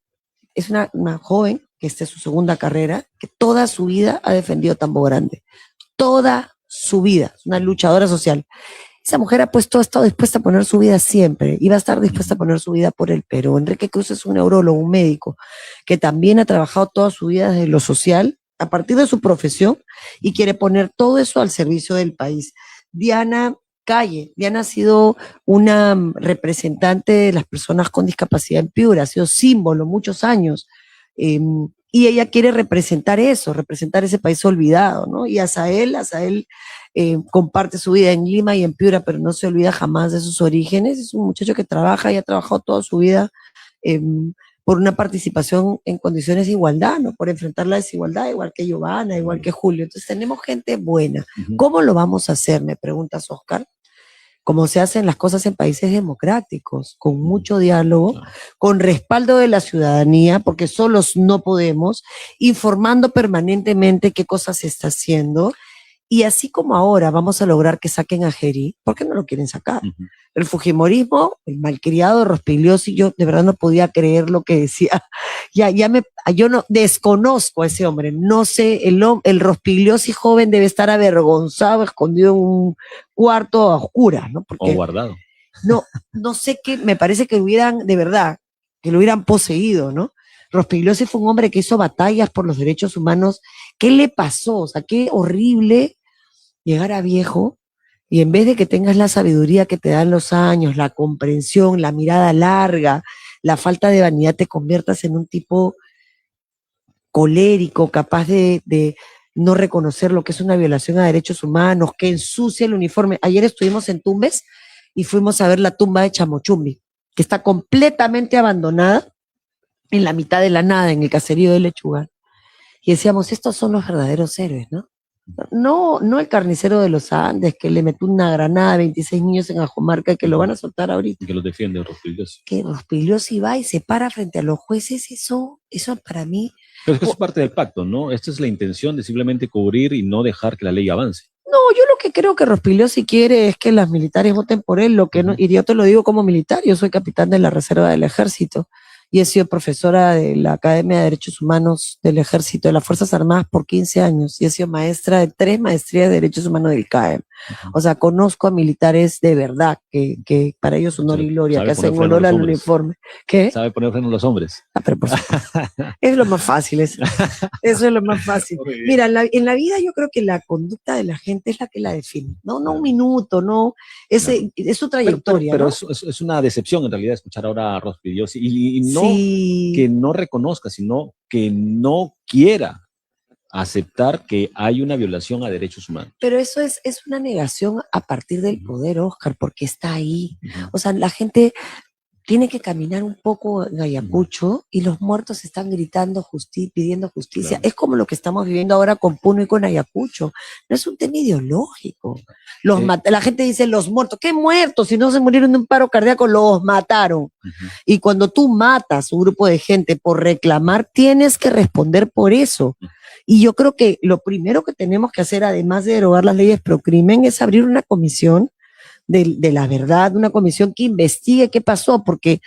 joven que está en su segunda carrera, que toda su vida ha defendido Tambo Grande, toda su vida, es una luchadora social. Esa mujer ha estado dispuesta a poner su vida siempre, y va a estar dispuesta a poner su vida por el Perú. Enrique Cruz es un neurólogo, un médico, que también ha trabajado toda su vida desde lo social, a partir de su profesión, y quiere poner todo eso al servicio del país. Diana Calle. Diana ha sido una representante de las personas con discapacidad en Piura, ha sido símbolo muchos años, y ella quiere representar eso, representar ese país olvidado, ¿no? Y Asael comparte su vida en Lima y en Piura, pero no se olvida jamás de sus orígenes. Es un muchacho que trabaja y ha trabajado toda su vida por una participación en condiciones de igualdad, ¿no? Por enfrentar la desigualdad, igual que Giovanna, igual que Julio. Entonces tenemos gente buena. ¿Cómo lo vamos a hacer? Me preguntas, Oscar. Como se hacen las cosas en países democráticos, con mucho diálogo, con respaldo de la ciudadanía, porque solos no podemos, informando permanentemente qué cosas se está haciendo. Y así como ahora vamos a lograr que saquen a Gerí, ¿por qué no lo quieren sacar? El fujimorismo, el malcriado Rospigliosi, yo de verdad no podía creer lo que decía. Yo no desconozco a ese hombre, no sé, el Rospigliosi joven debe estar avergonzado, escondido en un cuarto a oscuras, ¿no? Porque o guardado. No sé qué, me parece que de verdad, que lo hubieran poseído, ¿no? Rospigliosi fue un hombre que hizo batallas por los derechos humanos. ¿Qué le pasó? O sea, qué horrible llegar a viejo y en vez de que tengas la sabiduría que te dan los años, la comprensión, la mirada larga, la falta de vanidad, te conviertas en un tipo colérico, capaz de no reconocer lo que es una violación a derechos humanos, que ensucia el uniforme. Ayer estuvimos en Tumbes y fuimos a ver la tumba de Chamochumbi, que está completamente abandonada en la mitad de la nada, en el caserío de Lechuga. Y decíamos, estos son los verdaderos héroes, ¿no? No el carnicero de los Andes que le metió una granada a 26 niños en Ajomarca y que lo van a soltar ahorita. Y que los defiende Rospigliosi. Que Rospigliosi va y se para frente a los jueces, eso para mí... Pero es que eso es parte del pacto, ¿no? Esta es la intención de simplemente cubrir y no dejar que la ley avance. No, yo lo que creo que Rospigliosi quiere es que las militares voten por él, y yo te lo digo como militar, yo soy capitán de la Reserva del Ejército, y he sido profesora de la Academia de Derechos Humanos del Ejército, de las Fuerzas Armadas por 15 años, y he sido maestra de 3 maestrías de Derechos Humanos del CAEM. O sea, conozco a militares de verdad, que para ellos honor y gloria, que hacen honor al uniforme. ¿Qué? Sabe poner freno a los hombres. Pero por supuesto. Es lo más fácil, eso es lo más fácil. Mira, en la vida yo creo que la conducta de la gente es la que la define, no un minuto, es su trayectoria. Pero ¿no? es una decepción en realidad escuchar ahora a Rospigliosi y no que no reconozca, sino que no quiera aceptar que hay una violación a derechos humanos. Pero eso es una negación a partir del poder, Oscar, porque está ahí. O sea, la gente tiene que caminar un poco en Ayacucho y los muertos están gritando pidiendo justicia. Claro. Es como lo que estamos viviendo ahora con Puno y con Ayacucho. No es un tema ideológico. La gente dice los muertos. ¿Qué muertos? Si no se murieron de un paro cardíaco, los mataron. Y cuando tú matas un grupo de gente por reclamar, tienes que responder por eso. Y yo creo que lo primero que tenemos que hacer, además de derogar las leyes pro crimen, es abrir una comisión de la verdad, una comisión que investigue qué pasó, porque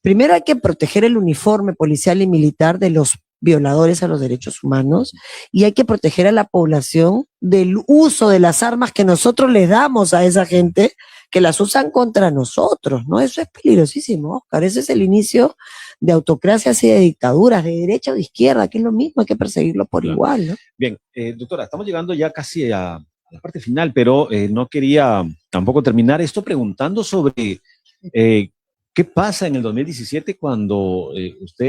primero hay que proteger el uniforme policial y militar de los violadores a los derechos humanos y hay que proteger a la población del uso de las armas que nosotros les damos a esa gente que las usan contra nosotros, ¿no? Eso es peligrosísimo, Oscar. Ese es el inicio de autocracias y de dictaduras, de derecha o de izquierda, que es lo mismo, hay que perseguirlo por igual, ¿no? Bien, doctora, estamos llegando ya casi a la parte final, pero no quería tampoco terminar esto preguntando sobre qué pasa en el 2017 cuando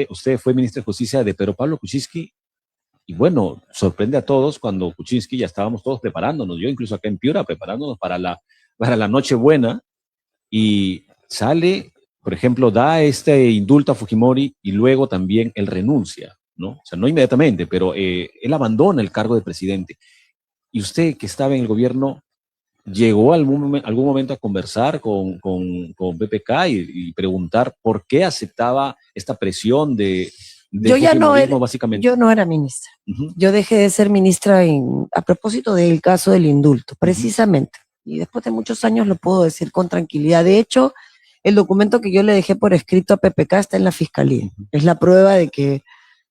usted fue ministra de Justicia de Pedro Pablo Kuczynski. Y bueno, sorprende a todos cuando Kuczynski ya estábamos todos preparándonos, yo incluso acá en Piura, preparándonos para la Nochebuena, y sale, por ejemplo, da este indulto a Fujimori y luego también él renuncia, ¿no? O sea, no inmediatamente, pero él abandona el cargo de presidente. Y usted, que estaba en el gobierno, ¿llegó algún momento a conversar con PPK y preguntar por qué aceptaba esta presión de yo ya no era, básicamente? Yo no era ministra. Yo dejé de ser ministra a propósito del caso del indulto, precisamente. Y después de muchos años lo puedo decir con tranquilidad. De hecho, el documento que yo le dejé por escrito a PPK está en la fiscalía. Es la prueba de que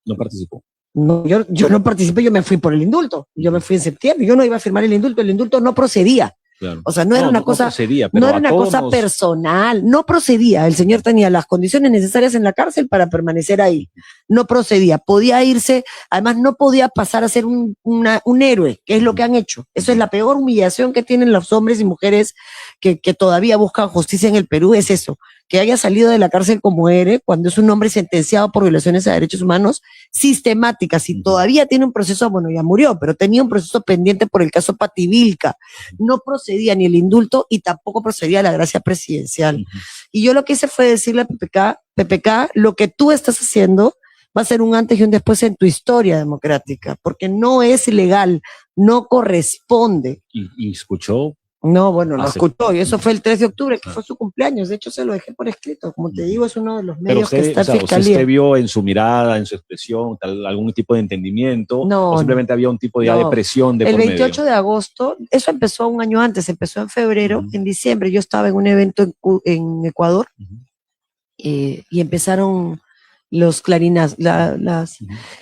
no participó. No, yo no participé, yo me fui por el indulto. Yo me fui en septiembre, yo no iba a firmar el indulto no procedía. Claro. O sea, no era una cosa, no era una cosa personal, no procedía. El señor tenía las condiciones necesarias en la cárcel para permanecer ahí. No procedía, podía irse, además no podía pasar a ser un héroe, que es lo que han hecho. Eso es la peor humillación que tienen los hombres y mujeres que todavía buscan justicia en el Perú, es eso, que haya salido de la cárcel como héroe cuando es un hombre sentenciado por violaciones a derechos humanos sistemáticas y todavía tiene un proceso, bueno, ya murió, pero tenía un proceso pendiente por el caso Pativilca. No procedía ni el indulto y tampoco procedía la gracia presidencial. Y yo lo que hice fue decirle a PPK, lo que tú estás haciendo va a ser un antes y un después en tu historia democrática, porque no es legal, no corresponde. ¿Y escuchó? No, bueno, lo escuchó, y eso fue el 3 de octubre, que fue su cumpleaños. De hecho, se lo dejé por escrito. Como te digo, es uno de los medios que está en fiscalía. ¿Usted vio en su mirada, en su expresión, algún tipo de entendimiento? ¿O simplemente había un tipo de presión de por medio? El 28 de agosto, eso empezó un año antes, empezó en febrero. En diciembre yo estaba en un evento en Ecuador y empezaron los clarinas,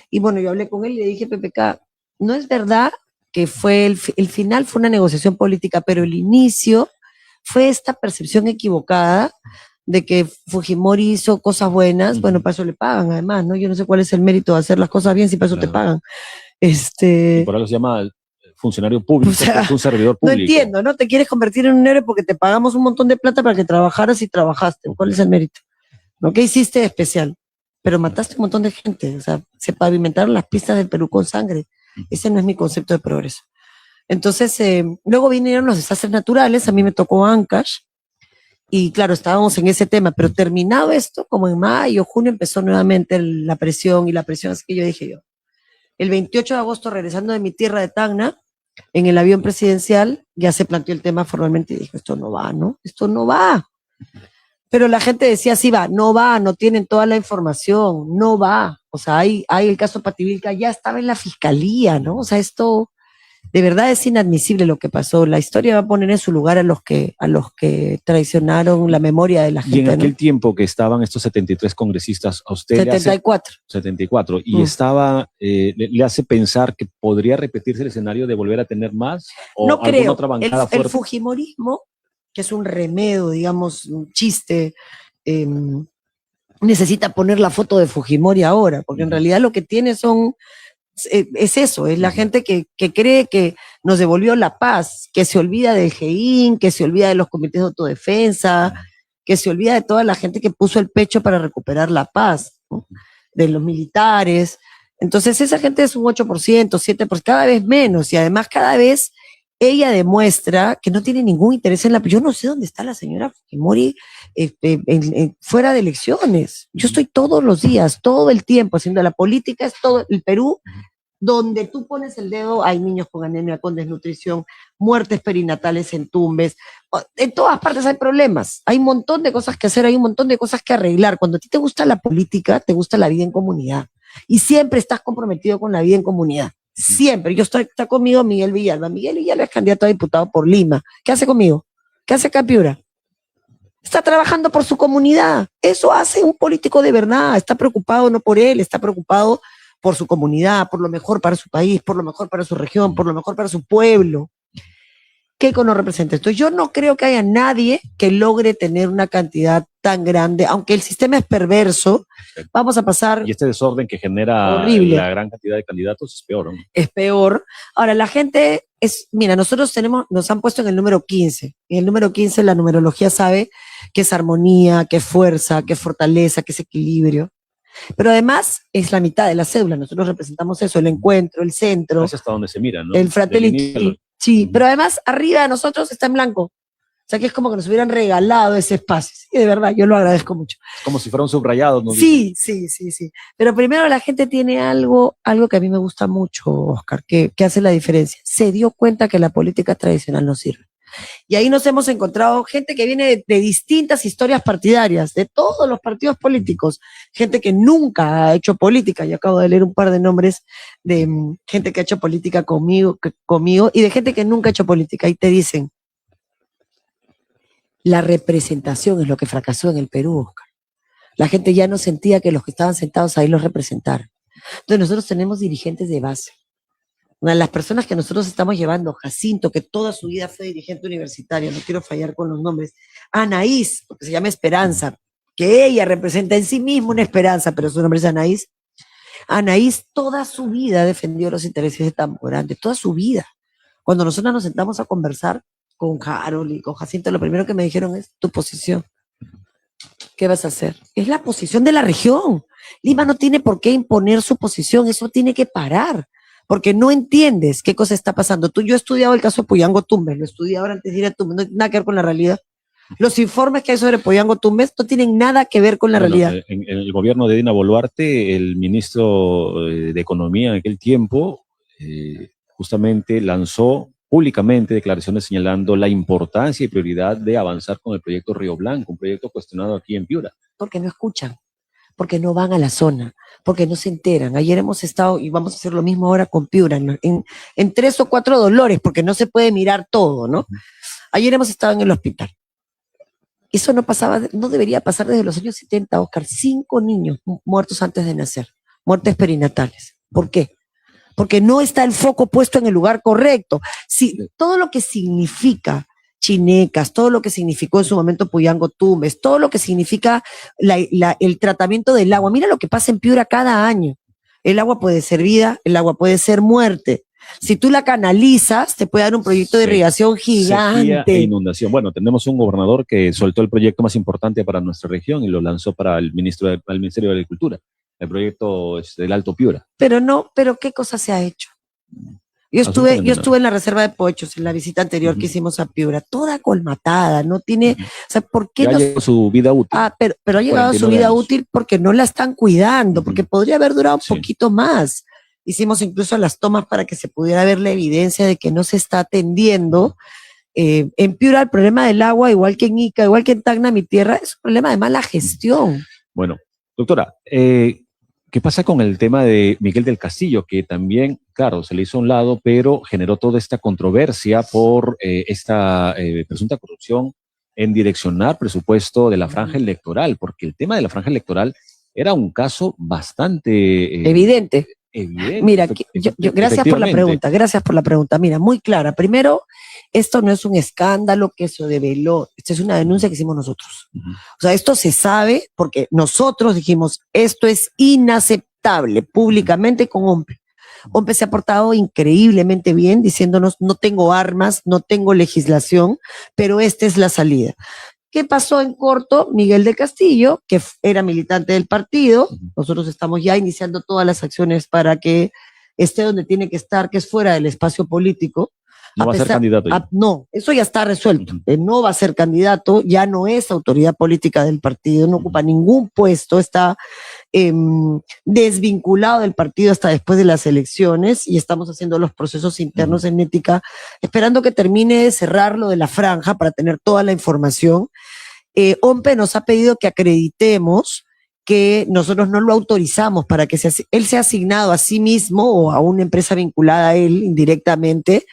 y bueno, yo hablé con él y le dije, PPK, no es verdad que fue el final fue una negociación política, pero el inicio fue esta percepción equivocada de que Fujimori hizo cosas buenas. Bueno, para eso le pagan, además, ¿no? Yo no sé cuál es el mérito de hacer las cosas bien si para eso te pagan. Y por algo se llama funcionario público, o sea, es un servidor público. No entiendo, ¿no? Te quieres convertir en un héroe porque te pagamos un montón de plata para que trabajaras y trabajaste. ¿Cuál es el mérito? ¿No? ¿Qué hiciste de especial? Pero mataste un montón de gente, o sea, se pavimentaron las pistas del Perú con sangre. Ese no es mi concepto de progreso. Entonces, luego vinieron los desastres naturales, a mí me tocó Ancash, y claro, estábamos en ese tema, pero terminado esto, como en mayo, junio, empezó nuevamente la presión, así que yo dije el 28 de agosto, regresando de mi tierra de Tacna, en el avión presidencial, ya se planteó el tema formalmente y dije, esto no va, ¿no? Esto no va. Pero la gente decía, sí va, no tienen toda la información, no va. O sea, hay el caso Pativilca, ya estaba en la fiscalía, ¿no? O sea, esto de verdad es inadmisible lo que pasó. La historia va a poner en su lugar a los que traicionaron la memoria de la gente. Y en aquel tiempo que estaban estos 73 congresistas, a usted 74. 74. Y le hace pensar que podría repetirse el escenario de volver a tener más, o no creo. Alguna otra bancada fuerte. El fujimorismo, que es un remedio, digamos, un chiste, necesita poner la foto de Fujimori ahora, porque en realidad lo que tiene es eso, es la gente que cree que nos devolvió la paz, que se olvida del GEIN, que se olvida de los comités de autodefensa, que se olvida de toda la gente que puso el pecho para recuperar la paz, ¿no? De los militares. Entonces esa gente es un 8%, 7%, cada vez menos, y además cada vez ella demuestra que no tiene ningún interés en yo no sé dónde está la señora Fujimori fuera de elecciones. Yo estoy todos los días, todo el tiempo haciendo la política, es todo el Perú, donde tú pones el dedo, hay niños con anemia, con desnutrición, muertes perinatales en Tumbes, en todas partes hay problemas, hay un montón de cosas que hacer, hay un montón de cosas que arreglar. Cuando a ti te gusta la política, te gusta la vida en comunidad, y siempre estás comprometido con la vida en comunidad. Siempre. Está conmigo Miguel Villalba. Miguel Villalba es candidato a diputado por Lima. ¿Qué hace conmigo? ¿Qué hace acá en Piura? Está trabajando por su comunidad. Eso hace un político de verdad. Está preocupado no por él, está preocupado por su comunidad, por lo mejor para su país, por lo mejor para su región, por lo mejor para su pueblo. Keiko no representa esto. Yo no creo que haya nadie que logre tener una cantidad tan grande, aunque el sistema es perverso, vamos a pasar... Y este desorden que genera horrible. La gran cantidad de candidatos es peor, ¿no? Es peor. Ahora, la gente mira, nosotros nos han puesto en el número 15. En el número 15 la numerología sabe que es armonía, que es fuerza, que es fortaleza, que es equilibrio. Pero además es la mitad de la cédula. Nosotros representamos eso, el encuentro, el centro. Es hasta donde se mira, ¿no? El fratelli. Sí, pero además arriba de nosotros está en blanco. O sea que es como que nos hubieran regalado ese espacio. Sí, de verdad, yo lo agradezco mucho. Como si fuera un subrayado, ¿no? Sí. Pero primero la gente tiene algo que a mí me gusta mucho, Oscar, que hace la diferencia. Se dio cuenta que la política tradicional no sirve. Y ahí nos hemos encontrado gente que viene de distintas historias partidarias, de todos los partidos políticos, gente que nunca ha hecho política. Yo acabo de leer un par de nombres de gente que ha hecho política conmigo y de gente que nunca ha hecho política. Y te dicen, la representación es lo que fracasó en el Perú, Oscar. La gente ya no sentía que los que estaban sentados ahí los representaran. Entonces nosotros tenemos dirigentes de base. Una de las personas que nosotros estamos llevando, Jacinto, que toda su vida fue dirigente universitario, no quiero fallar con los nombres, Anaís, porque se llama Esperanza, que ella representa en sí misma una esperanza, pero su nombre es Anaís. Anaís toda su vida defendió los intereses de Tamborante, toda su vida. Cuando nosotros nos sentamos a conversar con Harold y con Jacinto, lo primero que me dijeron es tu posición. ¿Qué vas a hacer? Es la posición de la región. Lima no tiene por qué imponer su posición, eso tiene que parar. Porque no entiendes qué cosa está pasando. Yo he estudiado el caso de Puyango Tumbes, lo estudié ahora antes de ir a Tumbes, no tiene nada que ver con la realidad. Los informes que hay sobre Puyango Tumbes no tienen nada que ver con la realidad. En el gobierno de Dina Boluarte, el ministro de Economía en aquel tiempo justamente lanzó públicamente declaraciones señalando la importancia y prioridad de avanzar con el proyecto Río Blanco, un proyecto cuestionado aquí en Piura. Porque no escuchan, porque no van a la zona, porque no se enteran. Ayer hemos estado, y vamos a hacer lo mismo ahora con Piura, en 3 o 4 dolores, porque no se puede mirar todo, ¿no? Ayer hemos estado en el hospital. Eso no debería pasar desde los años 70, Oscar. 5 niños muertos antes de nacer, muertes perinatales. ¿Por qué? Porque no está el foco puesto en el lugar correcto. Todo lo que significa Chinecas, todo lo que significó en su momento Puyango Tumbes, todo lo que significa el tratamiento del agua. Mira lo que pasa en Piura cada año. El agua puede ser vida, el agua puede ser muerte. Si tú la canalizas, te puede dar un proyecto de irrigación gigante. Sequía e inundación. Bueno, tenemos un gobernador que soltó el proyecto más importante para nuestra región y lo lanzó para el Ministerio de Agricultura, el proyecto del Alto Piura. Pero ¿qué cosa se ha hecho? Yo estuve en la reserva de Pochos en la visita anterior que hicimos a Piura, toda colmatada, no tiene, o sea, ¿por qué ya llegó su vida útil? Pero ha llegado a su vida útil porque no la están cuidando, porque podría haber durado un poquito más. Hicimos incluso las tomas para que se pudiera ver la evidencia de que no se está atendiendo. En Piura el problema del agua, igual que en Ica, igual que en Tacna, mi tierra, es un problema de mala gestión. Bueno, doctora, ¿qué pasa con el tema de Miguel del Castillo? Que también, claro, se le hizo a un lado, pero generó toda esta controversia por esta presunta corrupción en direccionar presupuesto de la franja electoral, porque el tema de la franja electoral era un caso bastante evidente. Mira, gracias por la pregunta, Mira, muy clara. Primero, esto no es un escándalo que se develó, esta es una denuncia que hicimos nosotros. O sea, esto se sabe porque nosotros dijimos, esto es inaceptable públicamente con OMPE. OMPE se ha portado increíblemente bien, diciéndonos, no tengo armas, no tengo legislación, pero esta es la salida. ¿Qué pasó en corto? Miguel del Castillo, que era militante del partido, nosotros estamos ya iniciando todas las acciones para que esté donde tiene que estar, que es fuera del espacio político. No va a ser candidato. No, eso ya está resuelto. Él no va a ser candidato, ya no es autoridad política del partido, no ocupa ningún puesto, está desvinculado del partido hasta después de las elecciones y estamos haciendo los procesos internos en ética, esperando que termine de cerrar lo de la franja para tener toda la información. OMPE nos ha pedido que acreditemos que nosotros no lo autorizamos para que él sea asignado a sí mismo o a una empresa vinculada a él indirectamente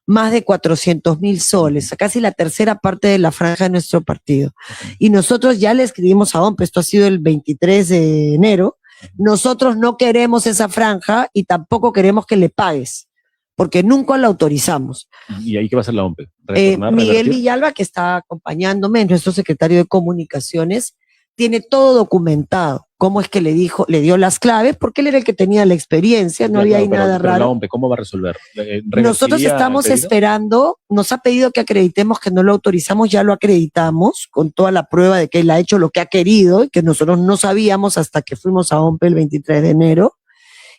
más de 400,000 soles, casi la tercera parte de la franja de nuestro partido. Y nosotros ya le escribimos a OMPE, esto ha sido el 23 de enero, nosotros no queremos esa franja y tampoco queremos que le pagues, porque nunca la autorizamos. ¿Y ahí qué va a hacer la OMPE? Miguel ¿Revertir? Villalba, que está acompañándome, nuestro secretario de Comunicaciones, tiene todo documentado. Cómo es que le dio las claves, porque él era el que tenía la experiencia, no había ahí nada pero raro. la OMPE, ¿cómo va a resolver? Nosotros estamos esperando, nos ha pedido que acreditemos que no lo autorizamos, ya lo acreditamos con toda la prueba de que él ha hecho lo que ha querido y que nosotros no sabíamos hasta que fuimos a OMPE el 23 de enero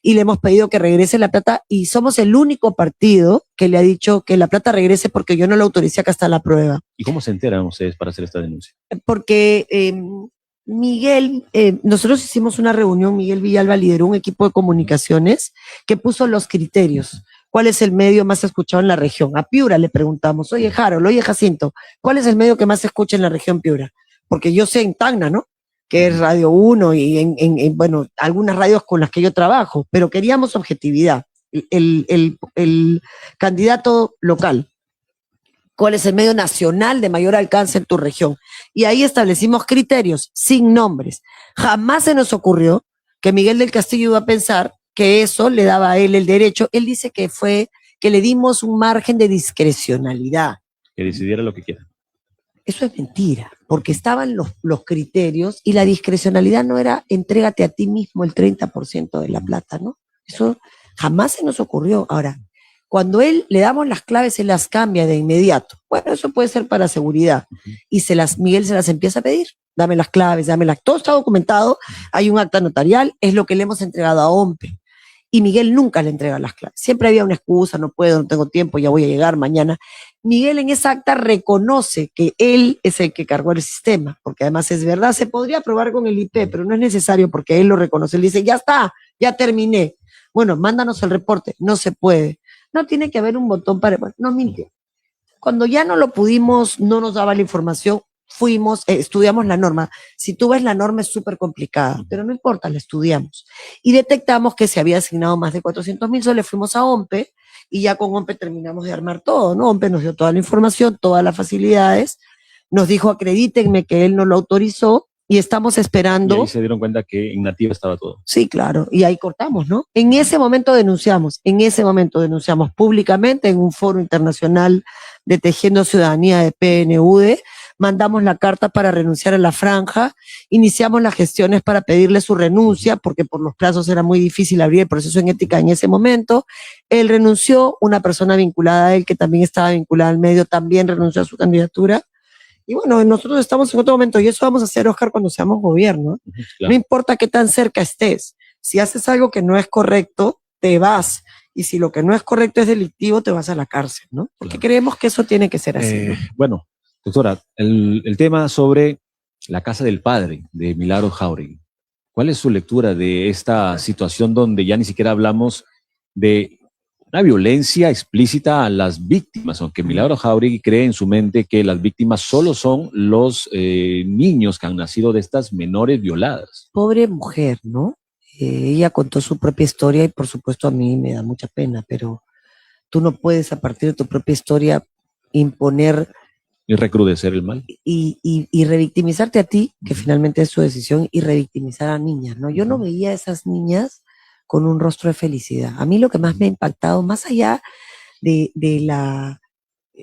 y le hemos pedido que regrese la plata y somos el único partido que le ha dicho que la plata regrese porque yo no lo autoricé, acá está la prueba. ¿Y cómo se enteran ustedes para hacer esta denuncia? Porque Miguel, nosotros hicimos una reunión, Miguel Villalba lideró un equipo de comunicaciones que puso los criterios. ¿Cuál es el medio más escuchado en la región? A Piura le preguntamos, oye Harold, oye Jacinto, ¿cuál es el medio que más se escucha en la región Piura? Porque yo sé en Tacna, ¿no? Que es Radio 1 y bueno, algunas radios con las que yo trabajo, pero queríamos objetividad. El candidato local, ¿cuál es el medio nacional de mayor alcance en tu región? Y ahí establecimos criterios sin nombres. Jamás se nos ocurrió que Miguel del Castillo iba a pensar que eso le daba a él el derecho. Él dice que le dimos un margen de discrecionalidad. Que decidiera lo que quiera. Eso es mentira, porque estaban los criterios y la discrecionalidad no era entrégate a ti mismo el 30% de la plata, ¿no? Eso jamás se nos ocurrió. Ahora, cuando él le damos las claves, él las cambia de inmediato. Bueno, eso puede ser para seguridad. Y Miguel se las empieza a pedir. Dame las claves, todo está documentado, hay un acta notarial, es lo que le hemos entregado a OMPE. Y Miguel nunca le entrega las claves. Siempre había una excusa, no puedo, no tengo tiempo, ya voy a llegar mañana. Miguel en esa acta reconoce que él es el que cargó el sistema, porque además es verdad, se podría probar con el IP, pero no es necesario porque él lo reconoce. Él dice, ya está, ya terminé. Bueno, mándanos el reporte. No se puede. No tiene que haber un botón para... Bueno, no mintió. Cuando ya no lo pudimos, no nos daba la información, fuimos, estudiamos la norma. Si tú ves la norma es súper complicada, pero no importa, la estudiamos. Y detectamos que se había asignado más de 400,000 soles, fuimos a OMPE y ya con OMPE terminamos de armar todo, ¿no? OMPE nos dio toda la información, todas las facilidades, nos dijo acredítenme que él no lo autorizó y estamos esperando. Y ahí se dieron cuenta que en Nativa estaba todo. Sí, claro, y ahí cortamos, ¿no? En ese momento denunciamos públicamente en un foro internacional de Tejiendo Ciudadanía de PNUD, mandamos la carta para renunciar a la franja, iniciamos las gestiones para pedirle su renuncia, porque por los plazos era muy difícil abrir el proceso en ética en ese momento. Él renunció, una persona vinculada a él, que también estaba vinculada al medio, también renunció a su candidatura. Y bueno, nosotros estamos en otro momento, y eso vamos a hacer, Oscar, cuando seamos gobierno. Claro. No importa qué tan cerca estés, si haces algo que no es correcto, te vas. Y si lo que no es correcto es delictivo, te vas a la cárcel, ¿no? Porque creemos que eso tiene que ser así, ¿no? Bueno, doctora, el tema sobre la casa del padre de Milagros Jáuregui. ¿Cuál es su lectura de esta situación donde ya ni siquiera hablamos de una violencia explícita a las víctimas, aunque Milagros Jáuregui cree en su mente que las víctimas solo son los niños que han nacido de estas menores violadas? Pobre mujer, ¿no? Ella contó su propia historia y por supuesto a mí me da mucha pena, pero tú no puedes a partir de tu propia historia imponer y recrudecer el mal. Y revictimizarte a ti, que finalmente es su decisión, y revictimizar a niñas, ¿no? Yo no veía a esas niñas con un rostro de felicidad. A mí lo que más me ha impactado, más allá de la...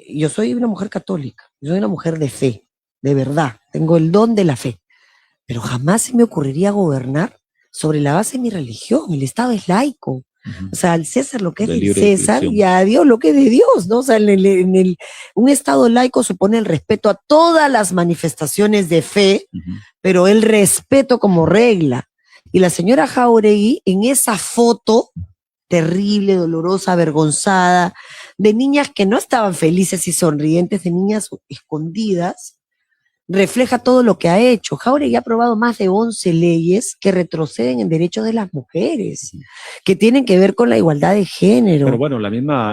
Yo soy una mujer católica, yo soy una mujer de fe, de verdad, tengo el don de la fe, pero jamás se me ocurriría gobernar sobre la base de mi religión. El Estado es laico. O sea, al César lo que es del César y a Dios lo que es de Dios, ¿no? O sea, un Estado laico supone el respeto a todas las manifestaciones de fe, pero el respeto como regla. Y la señora Jáuregui, en esa foto terrible, dolorosa, avergonzada, de niñas que no estaban felices y sonrientes, de niñas escondidas, refleja todo lo que ha hecho. Jáuregui ha aprobado más de 11 leyes que retroceden en derechos de las mujeres, que tienen que ver con la igualdad de género. Pero bueno,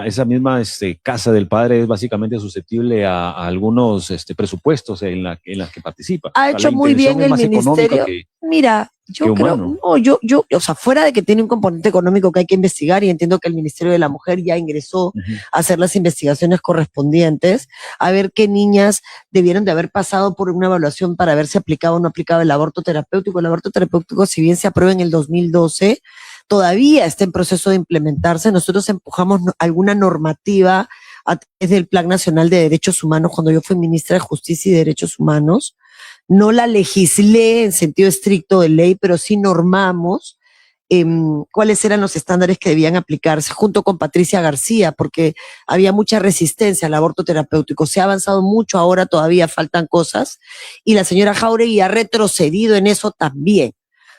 esa misma casa del padre es básicamente susceptible a algunos presupuestos en las que participa. Ha hecho muy bien el ministerio. Mira, Yo Qué creo, humano. no, o sea, fuera de que tiene un componente económico que hay que investigar, y entiendo que el Ministerio de la Mujer ya ingresó Ujú. a hacer las investigaciones correspondientes, a ver qué niñas debieron de haber pasado por una evaluación para ver si aplicaba o no aplicaba el aborto terapéutico. El aborto terapéutico, si bien se aprueba en el 2012, todavía está en proceso de implementarse. Nosotros empujamos alguna normativa a través del Plan Nacional de Derechos Humanos cuando yo fui ministra de Justicia y Derechos Humanos. No la legislé en sentido estricto de ley, pero sí normamos cuáles eran los estándares que debían aplicarse, junto con Patricia García, porque había mucha resistencia al aborto terapéutico. Se ha avanzado mucho, ahora todavía faltan cosas, y la señora Jáuregui ha retrocedido en eso también.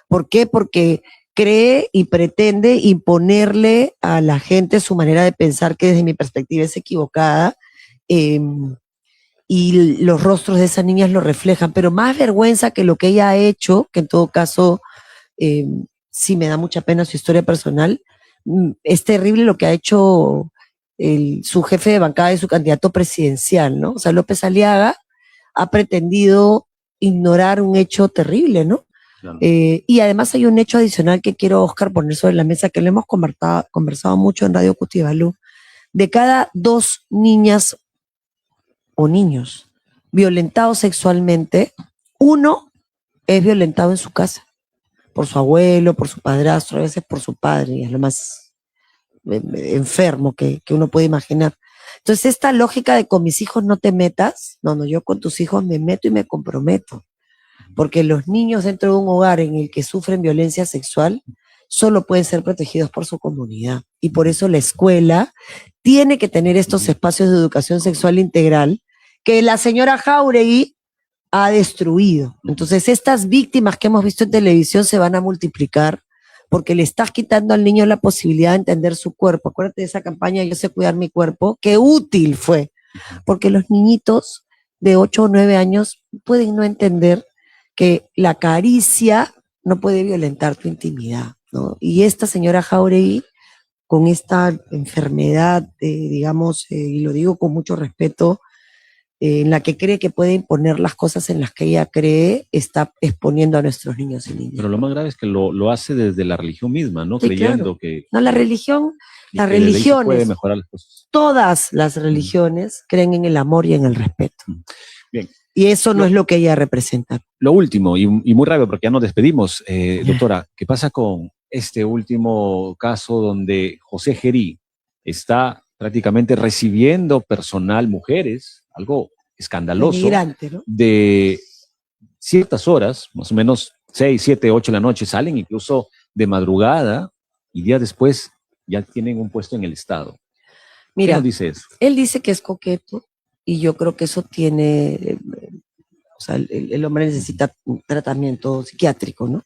¿Por qué? Porque cree y pretende imponerle a la gente su manera de pensar, que desde mi perspectiva es equivocada, y los rostros de esas niñas lo reflejan, pero más vergüenza que lo que ella ha hecho, que en todo caso sí me da mucha pena su historia personal. Es terrible lo que ha hecho su jefe de bancada y su candidato presidencial, ¿no? O sea, López Aliaga ha pretendido ignorar un hecho terrible, ¿no? Claro. Y además hay un hecho adicional que quiero, Oscar, poner sobre la mesa, que lo hemos conversado mucho en Radio Cutibalú. De cada 2 niñas o niños violentados sexualmente, 1 es violentado en su casa, por su abuelo, por su padrastro, a veces por su padre, y es lo más enfermo que uno puede imaginar. Entonces, esta lógica de con mis hijos no te metas, no, yo con tus hijos me meto y me comprometo, porque los niños dentro de un hogar en el que sufren violencia sexual solo pueden ser protegidos por su comunidad, y por eso la escuela tiene que tener estos espacios de educación sexual integral que la señora Jáuregui ha destruido. Entonces, estas víctimas que hemos visto en televisión se van a multiplicar porque le estás quitando al niño la posibilidad de entender su cuerpo. Acuérdate de esa campaña Yo sé cuidar mi cuerpo, qué útil fue, porque los niñitos de 8 o 9 años pueden no entender que la caricia no puede violentar tu intimidad, ¿no? Y esta señora Jáuregui, con esta enfermedad, digamos, y lo digo con mucho respeto, en la que cree que puede imponer las cosas en las que ella cree, está exponiendo a nuestros niños y niñas. Pero lo más grave es que lo hace desde la religión misma, ¿no? Sí, Creyendo claro. que... No, la religión, las que desde ahí se puede religiones, mejorar las cosas. todas las religiones creen en el amor y en el respeto. Bien. Y eso no es lo que ella representa. Lo último, y muy rápido porque ya nos despedimos, doctora, ¿qué pasa con este último caso donde José Gerí está prácticamente recibiendo personal, mujeres, algo escandaloso, Denigrante, ¿no? de ciertas horas, más o menos 6, 7, 8 de la noche, salen incluso de madrugada y días después ya tienen un puesto en el Estado? Mira, ¿Qué nos dice eso? él dice que es coqueto, y yo creo que eso tiene, o sea, el hombre necesita un tratamiento psiquiátrico, ¿no?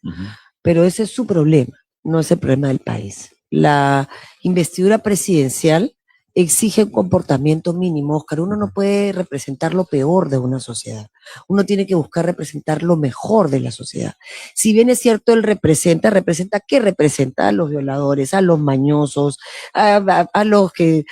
Pero ese es su problema, no es el problema del país. La investidura presidencial exige un comportamiento mínimo, Oscar. Uno no puede representar lo peor de una sociedad. Uno tiene que buscar representar lo mejor de la sociedad. Si bien es cierto, él representa, ¿qué representa? A los violadores, a los mañosos, a los que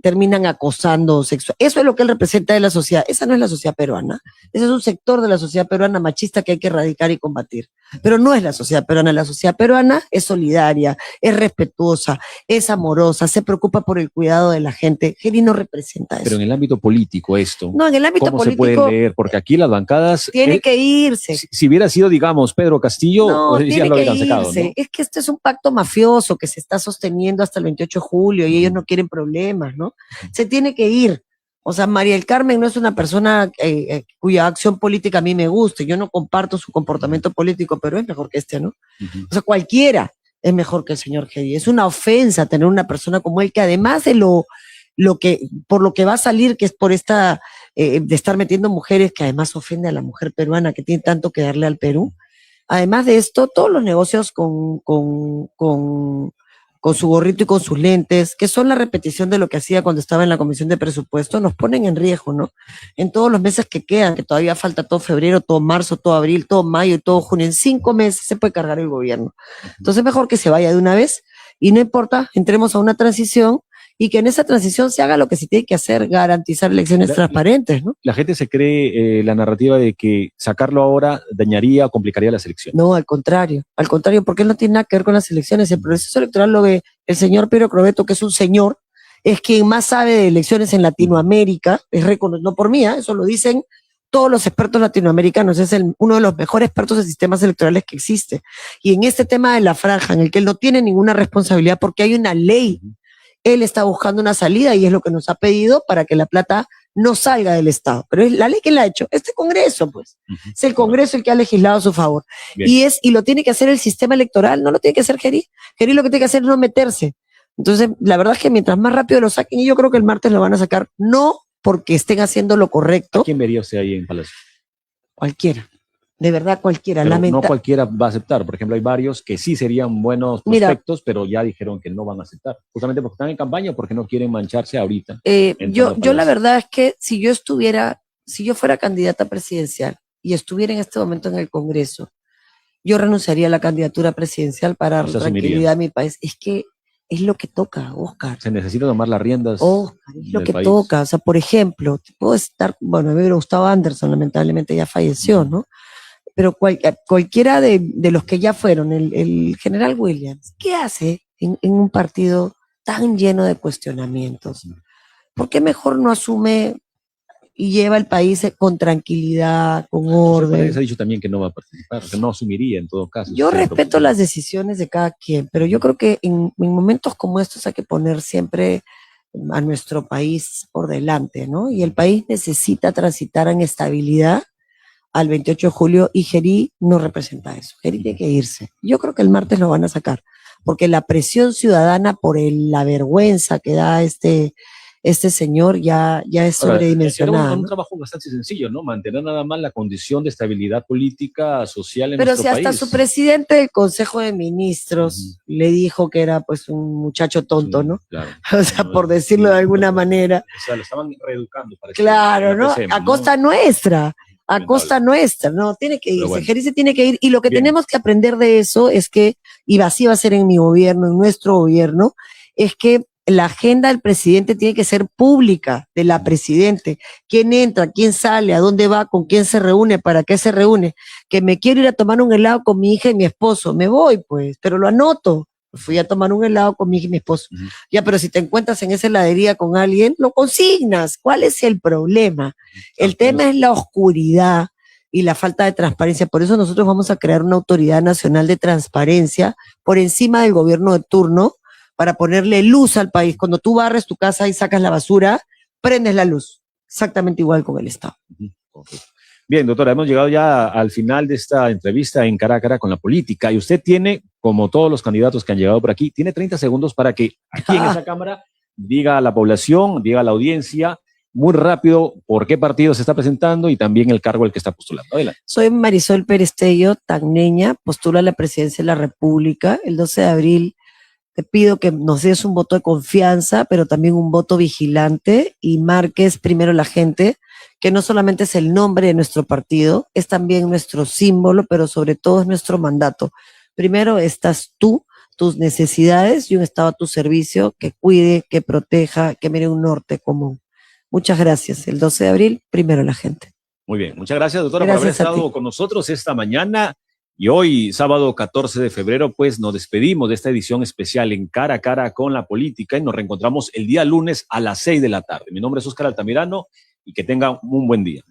terminan acosando sexual. Eso es lo que él representa de la sociedad. Esa no es la sociedad peruana. Ese es un sector de la sociedad peruana machista que hay que erradicar y combatir. Pero no es la sociedad peruana. La sociedad peruana es solidaria, es respetuosa, es amorosa, se preocupa por el cuidado de la gente. Gerí no representa eso. Pero en el ámbito político esto, no, en el ámbito ¿cómo político se puede leer? Porque aquí las bancadas... tiene que irse. Si hubiera sido, digamos, Pedro Castillo, No, pues ya tiene lo que hubieran sacado, irse. ¿no? Es que este es un pacto mafioso que se está sosteniendo hasta el 28 de julio y ellos no quieren problemas, ¿no? Se tiene que ir. O sea, María del Carmen no es una persona cuya acción política a mí me guste. Yo no comparto su comportamiento político, pero es mejor que este, ¿no? O sea, cualquiera es mejor que el señor Gerí. Es una ofensa tener una persona como él que, además de por lo que va a salir, que es por esta de estar metiendo mujeres, que además ofende a la mujer peruana que tiene tanto que darle al Perú. Además de esto, todos los negocios con su gorrito y con sus lentes, que son la repetición de lo que hacía cuando estaba en la Comisión de Presupuesto, nos ponen en riesgo, ¿no? En todos los meses que quedan, que todavía falta todo febrero, todo marzo, todo abril, todo mayo y todo junio, en 5 meses se puede cargar el gobierno. Entonces, mejor que se vaya de una vez y no importa, entremos a una transición y que en esa transición se haga lo que se tiene que hacer, garantizar elecciones transparentes, ¿no? La gente se cree la narrativa de que sacarlo ahora dañaría o complicaría las elecciones. No, al contrario, porque él no tiene nada que ver con las elecciones. El proceso electoral lo ve el señor Pedro Crobeto, que es un señor, es quien más sabe de elecciones en Latinoamérica, es no por mí, eso lo dicen todos los expertos latinoamericanos, es uno de los mejores expertos en sistemas electorales que existe. Y en este tema de la franja, en el que él no tiene ninguna responsabilidad porque hay una ley, él está buscando una salida y es lo que nos ha pedido para que la plata no salga del Estado. Pero es la ley que la ha hecho este Congreso, pues. Es el Congreso el que ha legislado a su favor. Y lo tiene que hacer el sistema electoral, no lo tiene que hacer Gerí. Gerí lo que tiene que hacer es no meterse. Entonces, la verdad es que mientras más rápido lo saquen, y yo creo que el martes lo van a sacar, no porque estén haciendo lo correcto. ¿A quién vería usted ahí en Palacio? Cualquiera. De verdad, cualquiera. Pero no cualquiera va a aceptar. Por ejemplo, hay varios que sí serían buenos prospectos, pero ya dijeron que no van a aceptar. Justamente porque están en campaña o porque no quieren mancharse ahorita. Yo la verdad es que si yo fuera candidata presidencial y estuviera en este momento en el Congreso, yo renunciaría a la candidatura presidencial para dar tranquilidad a mi país. Es que es lo que toca, Oscar. Se necesita tomar las riendas. Oscar, es lo que toca. O sea, por ejemplo, puedo estar, bueno, a mí me hubiera gustado Anderson, lamentablemente ya falleció, ¿no? Pero cualquiera de los que ya fueron, el general Williams, ¿qué hace en un partido tan lleno de cuestionamientos? ¿Por qué mejor no asume y lleva el país con tranquilidad, con orden? Se ha dicho también que no va a participar, que no asumiría en todo caso. Yo respeto las decisiones de cada quien, pero yo creo que en momentos como estos hay que poner siempre a nuestro país por delante, ¿no? Y el país necesita transitar en estabilidad al 28 de julio y Gerí no representa eso. Gerí tiene que irse. Yo creo que el martes lo van a sacar, porque la presión ciudadana por la vergüenza que da este señor ya es sobredimensionada. Era un trabajo bastante sencillo, ¿no? Mantener nada más la condición de estabilidad política, social en Pero nuestro país. Pero si hasta su presidente del Consejo de Ministros le dijo que era pues un muchacho tonto, ¿no? Claro. O sea, por decirlo de alguna manera. O sea, lo estaban reeducando. Claro, ¿no? A costa nuestra. A costa nuestra, no, tiene que irse, bueno. Gerí se tiene que ir, y lo que tenemos que aprender de eso es que, y así va a ser en mi gobierno, en nuestro gobierno, es que la agenda del presidente tiene que ser pública, de la presidente. ¿Quién entra? ¿Quién sale? ¿A dónde va? ¿Con quién se reúne? ¿Para qué se reúne? Que me quiero ir a tomar un helado con mi hija y mi esposo. Me voy, pues, pero lo anoto. Fui a tomar un helado con mi hija y mi esposo. Ya, pero si te encuentras en esa heladería con alguien, lo consignas. ¿Cuál es el problema? El tema es la oscuridad y la falta de transparencia. Por eso nosotros vamos a crear una autoridad nacional de transparencia por encima del gobierno de turno, para ponerle luz al país. Cuando tú barres tu casa y sacas la basura, prendes la luz. Exactamente igual con el Estado. Okay. Bien, doctora, hemos llegado ya al final de esta entrevista en Cara a Cara con la Política, y usted tiene, como todos los candidatos que han llegado por aquí, tiene 30 segundos para que aquí en esa cámara diga a la población, diga a la audiencia, muy rápido, por qué partido se está presentando y también el cargo al que está postulando. Adelante. Soy Marisol Perestello, tagneña, postula a la presidencia de la República. El 12 de abril te pido que nos des un voto de confianza, pero también un voto vigilante, y marques primero la gente, que no solamente es el nombre de nuestro partido, es también nuestro símbolo, pero sobre todo es nuestro mandato. Primero estás tú, tus necesidades, y un Estado a tu servicio que cuide, que proteja, que mire un norte común. Muchas gracias. El 12 de abril, primero la gente. Muy bien. Muchas gracias, doctora, por haber estado con nosotros esta mañana. Y hoy, sábado 14 de febrero, pues nos despedimos de esta edición especial en Cara a Cara con la Política, y nos reencontramos el día lunes a las 6 de la tarde. Mi nombre es Óscar Altamirano, y que tengan un buen día.